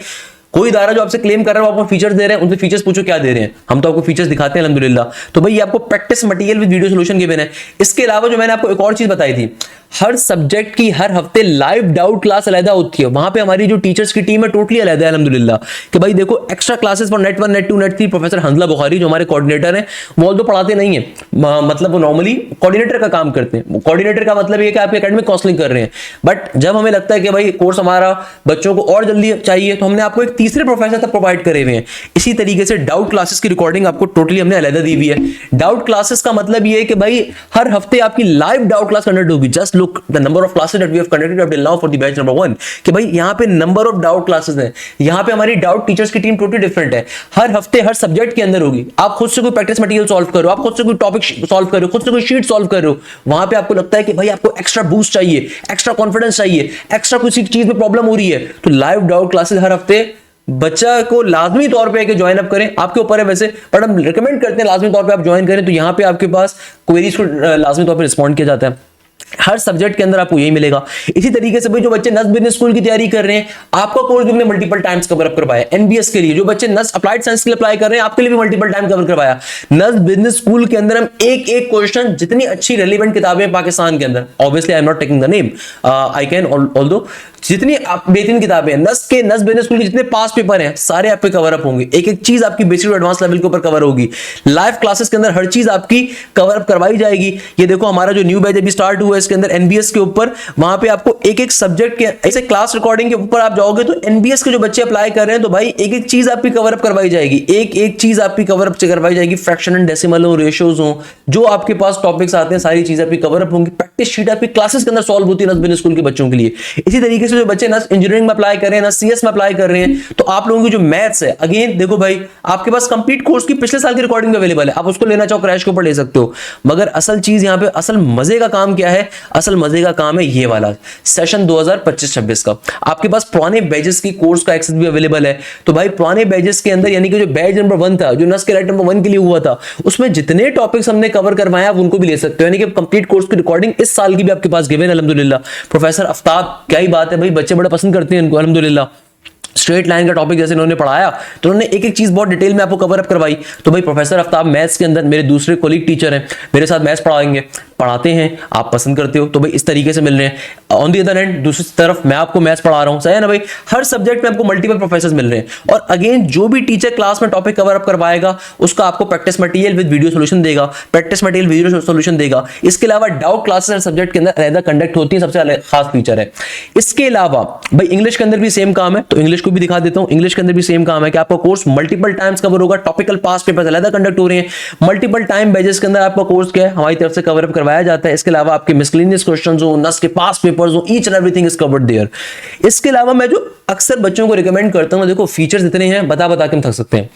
कोई इदारा जो आपसे क्लेम कर रहा है वो आपको फीचर्स दे रहे हैं, उनसे फीचर्स पूछो क्या दे रहे हैं, हम तो आपको फीचर्स दिखाते हैं अल्हम्दुलिल्लाह। तो भाई ये आपको practice material with video solution given है। इसके अलावा जो मैंने आपको एक और चीज बताई थी, हर सब्जेक्ट की हर हफ्ते लाइव डाउट क्लास अलग होती है। वहां पे हमारी जो टीचर्स की टीम है टोटली अलग है अल्हम्दुलिल्लाह, कि भाई देखो extra classes for net 1, net 2, net 3 professor Hanzala Bukhari जो हमारे कोऑर्डिनेटर हैं वो तो पढ़ाते नहीं है, मतलब वो नॉर्मली कोऑर्डिनेटर का काम करते हैं। कोऑर्डिनेटर का मतलब ये कि आप एकेडमिक काउंसलिंग कर रहे हैं, बट जब हमें लगता है कि भाई कोर्स हमारा बच्चों को और जल्दी चाहिए तो हमने आपको एक तीसरे प्रोफेसर तक प्रोवाइड करे हुए हैं। इसी तरीके से डाउट क्लासेस की रिकॉर्डिंग आपको टोटली हमने अलग दी हुई है। डाउट क्लासेस का मतलब ये है कि भाई हर हफ्ते आपकी लाइव डाउट क्लास कंडक्ट होगी। Just look the number of classes that we have conducted up till now for the batch number 1 कि भाई यहाँ पे नंबर ऑफ डाउट क्लासेस हैं, यहाँ पे हमारी डाउट टीचर्स की टीम टोटली डिफरेंट है। हर हफ्ते हर सब्जेक्ट के अंदर होगी। आप खुद से कोई प्रैक्टिस मटेरियल सॉल्व करो, आप खुद से कोई टॉपिक सॉल्व करो, खुद से कोई शीट सॉल्व करो, वहां पे आपको लगता है कि भाई आपको एक्स्ट्रा बूस्ट चाहिए, एक्स्ट्रा कॉन्फिडेंस चाहिए, एक्स्ट्रा किसी चीज में प्रॉब्लम हो रही है, तो लाइव डाउट क्लासेस हर हफ्ते बच्चा को लाजमी तौर पे ज्वाइन अप करें। आपके ऊपर है वैसे, बट हम रिकमेंड करते हैं लाजमी तौर पे आप ज्वाइन करें, तो यहाँ पे आपके पास क्वेरीज को लाजमी तौर पे रिस्पॉन्ड किया जाता है। हर सब्जेक्ट के अंदर आपको यही मिलेगा। इसी तरीके से भाई जो बच्चे नस बिजनेस स्कूल की तैयारी कर रहे हैं, आपका कोर्स भी हमने मल्टीपल टाइम्स कवर अप करवाया। एनबीएस के लिए जो बच्चे नस अप्लाइड साइंस के लिए अप्लाई कर रहे हैं, आपके लिए भी मल्टीपल टाइम कवर करवाया। नस बिजनेस स्कूल के अंदर हम एक एक क्वेश्चन, जितनी अच्छी रेलिवेंट किताबें पाकिस्तान के अंदर, obviously I am not taking the name, I can although, जितनी बेहतरीन किताबें हैं, नस बिजनेस स्कूल के जितने पास पेपर हैं, सारे आप पे कवर अप होंगे। एक एक चीज आपकी बेसिक एडवांस लेवल के ऊपर कवर होगी। लाइव क्लासेस के अंदर हर चीज आपकी कवर अप करवाई जाएगी। ये देखो हमारा जो न्यू बैच अभी स्टार्ट हुआ है, इसके अंदर एनबीएस के ऊपर, वहां पे आपको एक एक सब्जेक्ट के ऐसे क्लास रिकॉर्डिंग के ऊपर आप जाओगे तो एनबीएस के जो बच्चे अप्लाई कर रहे हैं, तो भाई एक एक चीज आपकी कवर अप करवाई जाएगी। एक एक चीज आपकी कवर अप करवाई जाएगी। फ्रैक्शन एंड डेसिमल हो, रेशियोज हो, जो आपके पास टॉपिक्स आते हैं, सारी चीजें आपकी कवर अप होंगी। प्रैक्टिस शीट आपकी क्लासेस के अंदर सॉल्व होती है नस बिजनेस स्कूल के बच्चों के लिए। इसी तरीके से जो बच्चे नस इंजीनियरिंग में अप्लाई कर रहे हैं, नस सीएस में अप्लाई कर रहे हैं, तो आप लोगों की जो मैथ्स है, अगेन देखो भाई आपके पास कंप्लीट कोर्स की पिछले साल की रिकॉर्डिंग अवेलेबल है, आप उसको लेना चाहो क्रैश के ऊपर ले सकते हो। मगर असल चीज यहाँ पे, असल मजे का काम क्या है? असल मजे का काम है ये वाला सेशन 2025-26 का। आपके पास पुराने बैचेस की कोर्स का एक्सेस भी अवेलेबल है। तो भाई पुराने बैचेस के अंदर, यानी कि जो बैच नंबर 1 था, जो नस के राइट नंबर 1 के लिए हुआ था, उसमें जितने टॉपिक्स हमने कवर करवाए आप उनको भी ले सकते हो। यानी कि कंप्लीट कोर्स की रिकॉर्डिंग इस साल की भी आपके पास गिवन है अल्हम्दुलिल्लाह। प्रोफेसर आफ्ताब, क्या ही बात है भाई, बच्चे बड़ा पसंद करते हैं इनको अल्हम्दुलिल्लाह। स्ट्रेट लाइन का टॉपिक जैसे इन्होंने पढ़ाया, तो उन्होंने एक एक चीज बहुत डिटेल में आपको कवर अप करवाई। तो भाई प्रोफेसर आफ्ताब मैथ्स के अंदर मेरे दूसरे कोलीग टीचर हैं, मेरे साथ मैथ्स पढ़ाते हैं, आप पसंद करते हो, तो भाई इस तरीके से मिल रहे हैं। ऑन दी अदर हैंड, दूसरी तरफ मैं आपको मैथ्स पढ़ा रहा हूं, सही है ना भाई। हर सब्जेक्ट में आपको मल्टीपल प्रोफेसर मिल रहे हैं। और अगेन जो भी टीचर क्लास में टॉपिक कवर अप करवाएगा, उसका आपको practice material with video solution देगा, प्रैक्टिस मटेरियल वीडियो सोल्यूशन देगा। इसके अलावा डाउट क्लासेस हर सब्जेक्ट के अंदर अलग कंडक्ट होती है, सबसे अलग खास फीचर है। इसके अलावा भाई इंग्लिश के अंदर भी सेम काम है, तो इंग्लिश को भी दिखा देता हूं। इंग्लिश के अंदर भी सेम काम है कि आपका कोर्स मल्टीपल टाइम्स कवर होगा। टॉपिकल पास पेपर्स अलग कंडक्ट हो रहे हैं। मल्टीपल टाइम बैचेस के अंदर आपका कोर्स क्या है, हमारी तरफ से कवर अप करवाया जाता है। इसके अलावा आपके मिसलेनियस क्वेश्चंस हो, नस के पास पेपर्स हो, each and everything is covered there. इसके अलावा मैं जो अक्सर बच्चों को रिकमेंड करता हूं, देखो फीचर्स इतने हैं, बता के हम थक सकते हैं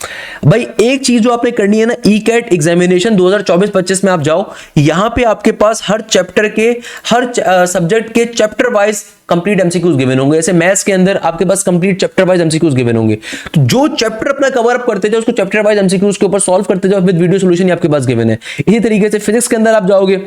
भाई। एक चीज जो आपने करनी है ना, ई कैट एग्जामिनेशन 2024-25 में आप जाओ, यहां पे आपके पास हर चैप्टर के, हर सब्जेक्ट के chapter wise complete MCQs given होंगे। जैसे मैथ्स के अंदर आपके पास complete chapter wise MCQs given होंगे, तो जो चैप्टर अपना कवर अप करते जाओ, उसको चैप्टर वाइज एमसीक्यूज के ऊपर सॉल्व करते जाओ विद वीडियो सॉल्यूशन आपके पास गिवन है। इसी तरीके से फिजिक्स के अंदर आप जाओगे,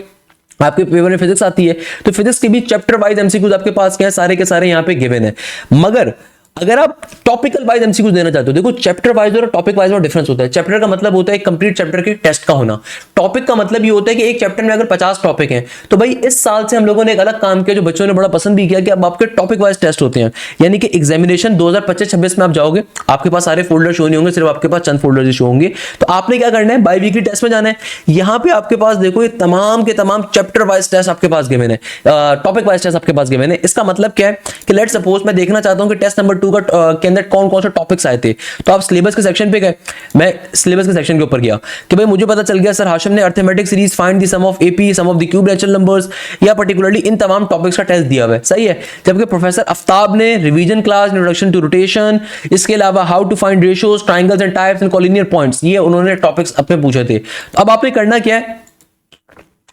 आपके पेपर में फिजिक्स आती है, तो फिजिक्स के भी चैप्टर वाइज एमसीक्यूज आपके पास क्या है, सारे के सारे यहां पे गिवन है। मगर अगर आप टॉपिकल वाइज एमसीक्यूज देना चाहते हो, देखो चैप्टर वाइज और टॉपिक वाइज में डिफरेंस होता है। चैप्टर का मतलब होता है कंप्लीट चैप्टर के टेस्ट का होना। टॉपिक का मतलब ये होता है कि एक चैप्टर में अगर 50 टॉपिक हैं, तो भाई इस साल से हम लोगों ने एक अलग काम किया जो बच्चों ने बड़ा पसंद भी किया, कि अब आपके टॉपिक वाइज टेस्ट होते हैं। यानी कि एग्जामिनेशन 2025-26 में आप जाओगे, आपके पास सारे फोल्डर शो नहीं होंगे, सिर्फ आपके पास चंद फोल्डर शो होंगे। तो आपने क्या करना है, बाई वीकली टेस्ट में जाना है। यहाँ पे आपके पास देखो ये तमाम के तमाम चैप्टर वाइज टेस्ट आपके पास गिवन है, टॉपिक वाइज टेस्ट आपके पास गिवन है। इसका मतलब क्या है कि लेट्स सपोज मैं देखना चाहता हूं कि टेस्ट नंबर 2 का के अंदर कौन कौन से टॉपिक्स आए थे, तो आप सिलेबस के सेक्शन पे गए, मैं सिलेबस के सेक्शन के ऊपर गया कि भाई मुझे पता चल गया सर हाशिम ने arithmetic series, find the sum of AP, sum of the cube natural numbers, या पर्टिकुलरली इन तमाम टॉपिक्स का टेस्ट दिया हुआ है, सही है। जबकि प्रोफेसर आफ्ताब ने revision class, introduction to rotation, इसके अलावा how to find ratios, triangles and types and collinear points, ये उन्होंने टॉपिक्स अपने पूछे थे। तो अब आपने करना क्या है,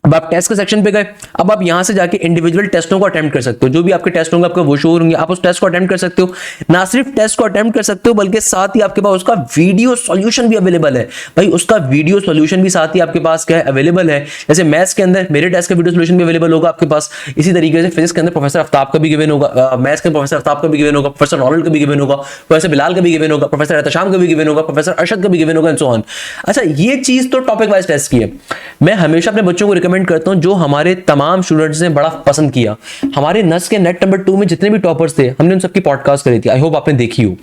अब आप टेस्ट के सेक्शन पे गए, अब आप यहां से जाके इंडिविजुअल टेस्टों को अटेम्प्ट कर सकते हो। जो भी आपके टेस्ट होंगे आपको वो शो होंगे, आप उस टेस्ट को अटेम्प्ट कर सकते हो। ना सिर्फ टेस्ट को अटेम्प्ट कर सकते हो, बल्कि साथ ही आपके पास उसका वीडियो सॉल्यूशन भी अवेलेबल है। भाई उसका वीडियो सॉल्यूशन भी साथ ही आपके पास क्या है, अवेलेबल है। जैसे मैथ्स के अंदर मेरे टेस्ट का वीडियो सॉल्यूशन भी अवेलेबल होगा आपके पास। इसी तरीके से फिजिक्स के अंदर प्रोफेसर आफ्ताब का भी गिवन होगा, मैथ्स के प्रोफेसर आफ्ताब का भी गिवन होगा, प्रोफेसर नॉरल का भी गिवन होगा, प्रोफेसर बिलाल का भी गिवन होगा, प्रोफेसर एहतशाम का भी गिवन होगा, प्रोफेसर अरशद का भी गिवन होगा एंड सो ऑन। अच्छा, ये चीज तो टॉपिक वाइज टेस्ट की है। मैं हमेशा अपने बच्चों को रिकमेंड करता हूं, जो हमारे तमाम स्टूडेंट्स ने बड़ा पसंद किया, हमारे नस के नेट नंबर 2 में जितने भी टॉपर्स थे, हमने उन सबकी पॉडकास्ट करी थी, आई होप आपने देखी हो।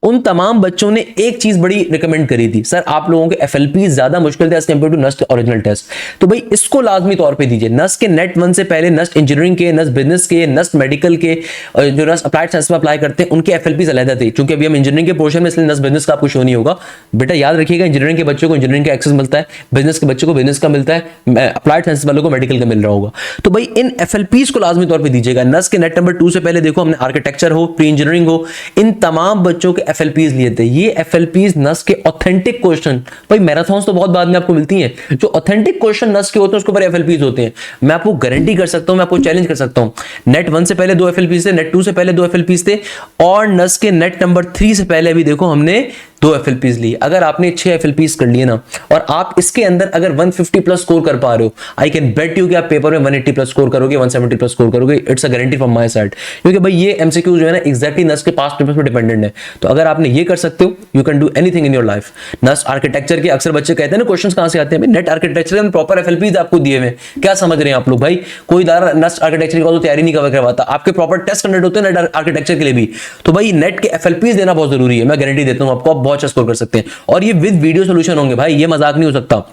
उन तमाम बच्चों ने एक चीज बड़ी रिकमेंड करी थी, सर आप लोगों के एफएलपी ज्यादा मुश्किल थे as compared to NUST original test, तो भाई इसको लाजमी तौर पे दीजिए। नस्ट के नेट 1 से पहले नस्ट इंजीनियरिंग के, नस्ट बिजनेस के, नस्ट मेडिकल के, जो नस्ट अप्लाइड साइंस में अप्लाई करते हैं उनके एफएलपी अलग थे। क्योंकि अभी हम इंजीनियरिंग के पोर्शन में, इसलिए नस्ट बिजनेस का आपको शो नहीं होगा। बेटा याद रखिएगा, इंजीनियरिंग के बच्चों को इंजीनियरिंग का एक्सेस मिलता है, बिजनेस के बच्चों को बिजनेस का मिलता है, अप्लाइड साइंस वालों को मेडिकल का मिल रहा होगा। तो भाई इन एफएलपीज को लाजमी तौर पर दीजिएगा। नस्ट के नेट नंबर 2 से पहले देखो हमने आर्किटेक्चर हो, प्री इंजीनियरिंग हो, इन तमाम बच्चों के एफएलपीज लिए थे। ये एफएलपीज नस के ऑथेंटिक क्वेश्चन, भाई मैराथन्स तो बहुत बाद में आपको मिलती हैं, जो ऑथेंटिक क्वेश्चन नस के होते हैं उसके ऊपर एफएलपीज होते हैं। मैं आपको गारंटी कर सकता हूं, मैं आपको चैलेंज कर सकता हूं, नेट 1 से पहले 2 एफएलपीज थे, नेट 2 से पहले 2 एफएलपीज थे, और नस के नेट नंबर 3 से पहले भी देखो हमने 2 FLPs ली, अगर आपने 6 FLPs कर लिए ना और आप इसके अंदर अगर 150 प्लस स्कोर कर पा रहे हो, आई कैन बेट यू कि आप पेपर में 180 प्लस स्कोर करोगे, 170 प्लस स्कोर करोगे। It's a guarantee from my side, क्योंकि भाई ये MCQ जो है ना एग्जैक्टली नस्ट के पास्ट पेपर्स पे डिपेंडेंट है। तो अगर आपने ये कर सकते हो, you can do anything in your life. NUST architecture के अक्सर बच्चे कहते हैं ना क्वेश्चंस कहां से आते हैं, नेट आर्किटेक्चर में प्रॉपर FLPs आपको दिए हुए, क्या समझ रहे हैं आप लोग भाई? कोई दार नस्ट आर्किटेक्चर का तो तैयारी नहीं करवाता, आपके प्रॉपर टेस्ट कंडक्ट होते हैं नेट आर्किटेक्चर के लिए भी। तो भाई नेट के FLPs देना बहुत जरूरी है, मैं गारंटी देता हूं आपको, आप बहुत अच्छा स्कोर कर सकते हैं। और ये विद वीडियो सॉल्यूशन होंगे भाई, ये मजाक नहीं हो सकता।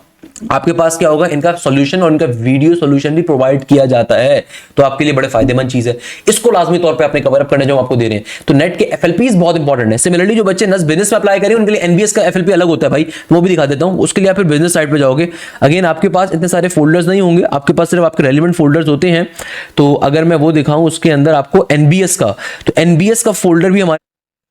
आपके पास क्या होगा, इनका सॉल्यूशन और इनका वीडियो सॉल्यूशन भी प्रोवाइड किया जाता है, तो आपके लिए बड़े फायदेमंद चीज है। इसको लाजमी तौर पे आपने कवर अप करने जो आपको दे रहे हैं। तो नेट के FLPs बहुत इंपॉर्टेंट है। सिमिलरली जो बच्चे नस बिजनेस में अप्लाई करें उनके लिए NBS का FLP अलग होता है भाई, वो भी दिखा देता हूं। उसके लिए आप फिर बिजनेस साइड पे जाओगे, अगेन आपके पास इतने सारे फोल्डर्स नहीं होंगे, आपके पास सिर्फ आपके रेलिवेंट फोल्डर्स होते हैं। तो अगर मैं वो दिखाऊं उसके अंदर आपको NBS का, तो NBS का फोल्डर भी हमारे,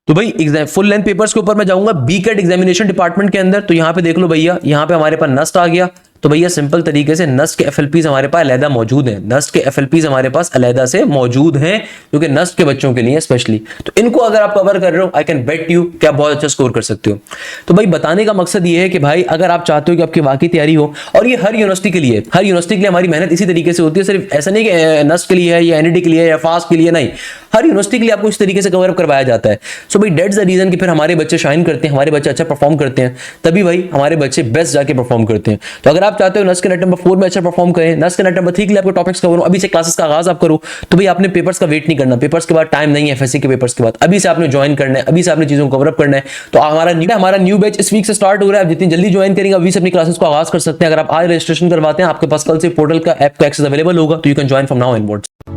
तो भाई एग्जाम फुल लेंथ पेपर्स के ऊपर मैं जाऊंगा BCAT एग्जामिनेशन डिपार्टमेंट के अंदर। तो यहां पे देख लो भैया, यहां पे हमारे पास नस्ट आ गया। तो भैया सिंपल तरीके से नस्ट के FLPs हमारे पास अलहदा मौजूद हैं, नस्ट के FLPs हमारे पास अलहदा से मौजूद हैं, क्योंकि नस्ट के बच्चों के लिए स्पेशली। तो इनको अगर आप कवर कर रहे हो, आई कैन बेट यू कि आप बहुत अच्छा स्कोर कर सकते हो। तो भाई बताने का मकसद ये है कि भाई अगर आप चाहते हो कि आपकी वाकई तैयारी हो, और ये हर यूनिवर्सिटी के लिए, हर यूनिवर्सिटी के लिए हमारी मेहनत इसी तरीके से होती है, सिर्फ ऐसा नहीं कि नस्ट के लिए है या NET के लिए या फास्ट के लिए, नहीं, हर यूनिवर्सिटी के लिए आपको इस तरीके से कवर अप करवाया जाता है। सो भाई दैट्स द रीजन कि फिर हमारे बच्चे शाइन करते हैं, हमारे बच्चे अच्छा परफॉर्म करते हैं, तभी भाई हमारे बच्चे बेस्ट जाके परफॉर्म करते हैं। तो अगर आप चाहते हो नस्ट के नेट नंबर 4 में अच्छा परफॉर्म करें, नस्ट के नेट नंबर 3 के लिए आपको टॉपिक्स कवर हो, अभी से क्लासेस का आगाज आप करो, तो भाई आपने पेपर्स का वेट नहीं करना, पेपर्स के बाद टाइम नहीं है, FSC के पेपर्स के बाद, अभी से आपने ज्वाइन करना है, अभी से आपने चीजों को कवर अप करना है। तो हमारा न्यू बैच इस वीक से स्टार्ट हो रहा है, आप जितनी जल्दी ज्वाइन करेंगे अभी से अपनी क्लासेस को आगाज कर सकते हैं। अगर आप आज रजिस्ट्रेशन करवाते हैं, आपके पास कल से पोर्टल का ऐप का एक्सेस अवेलेबल होगा, तो you can join from now onwards.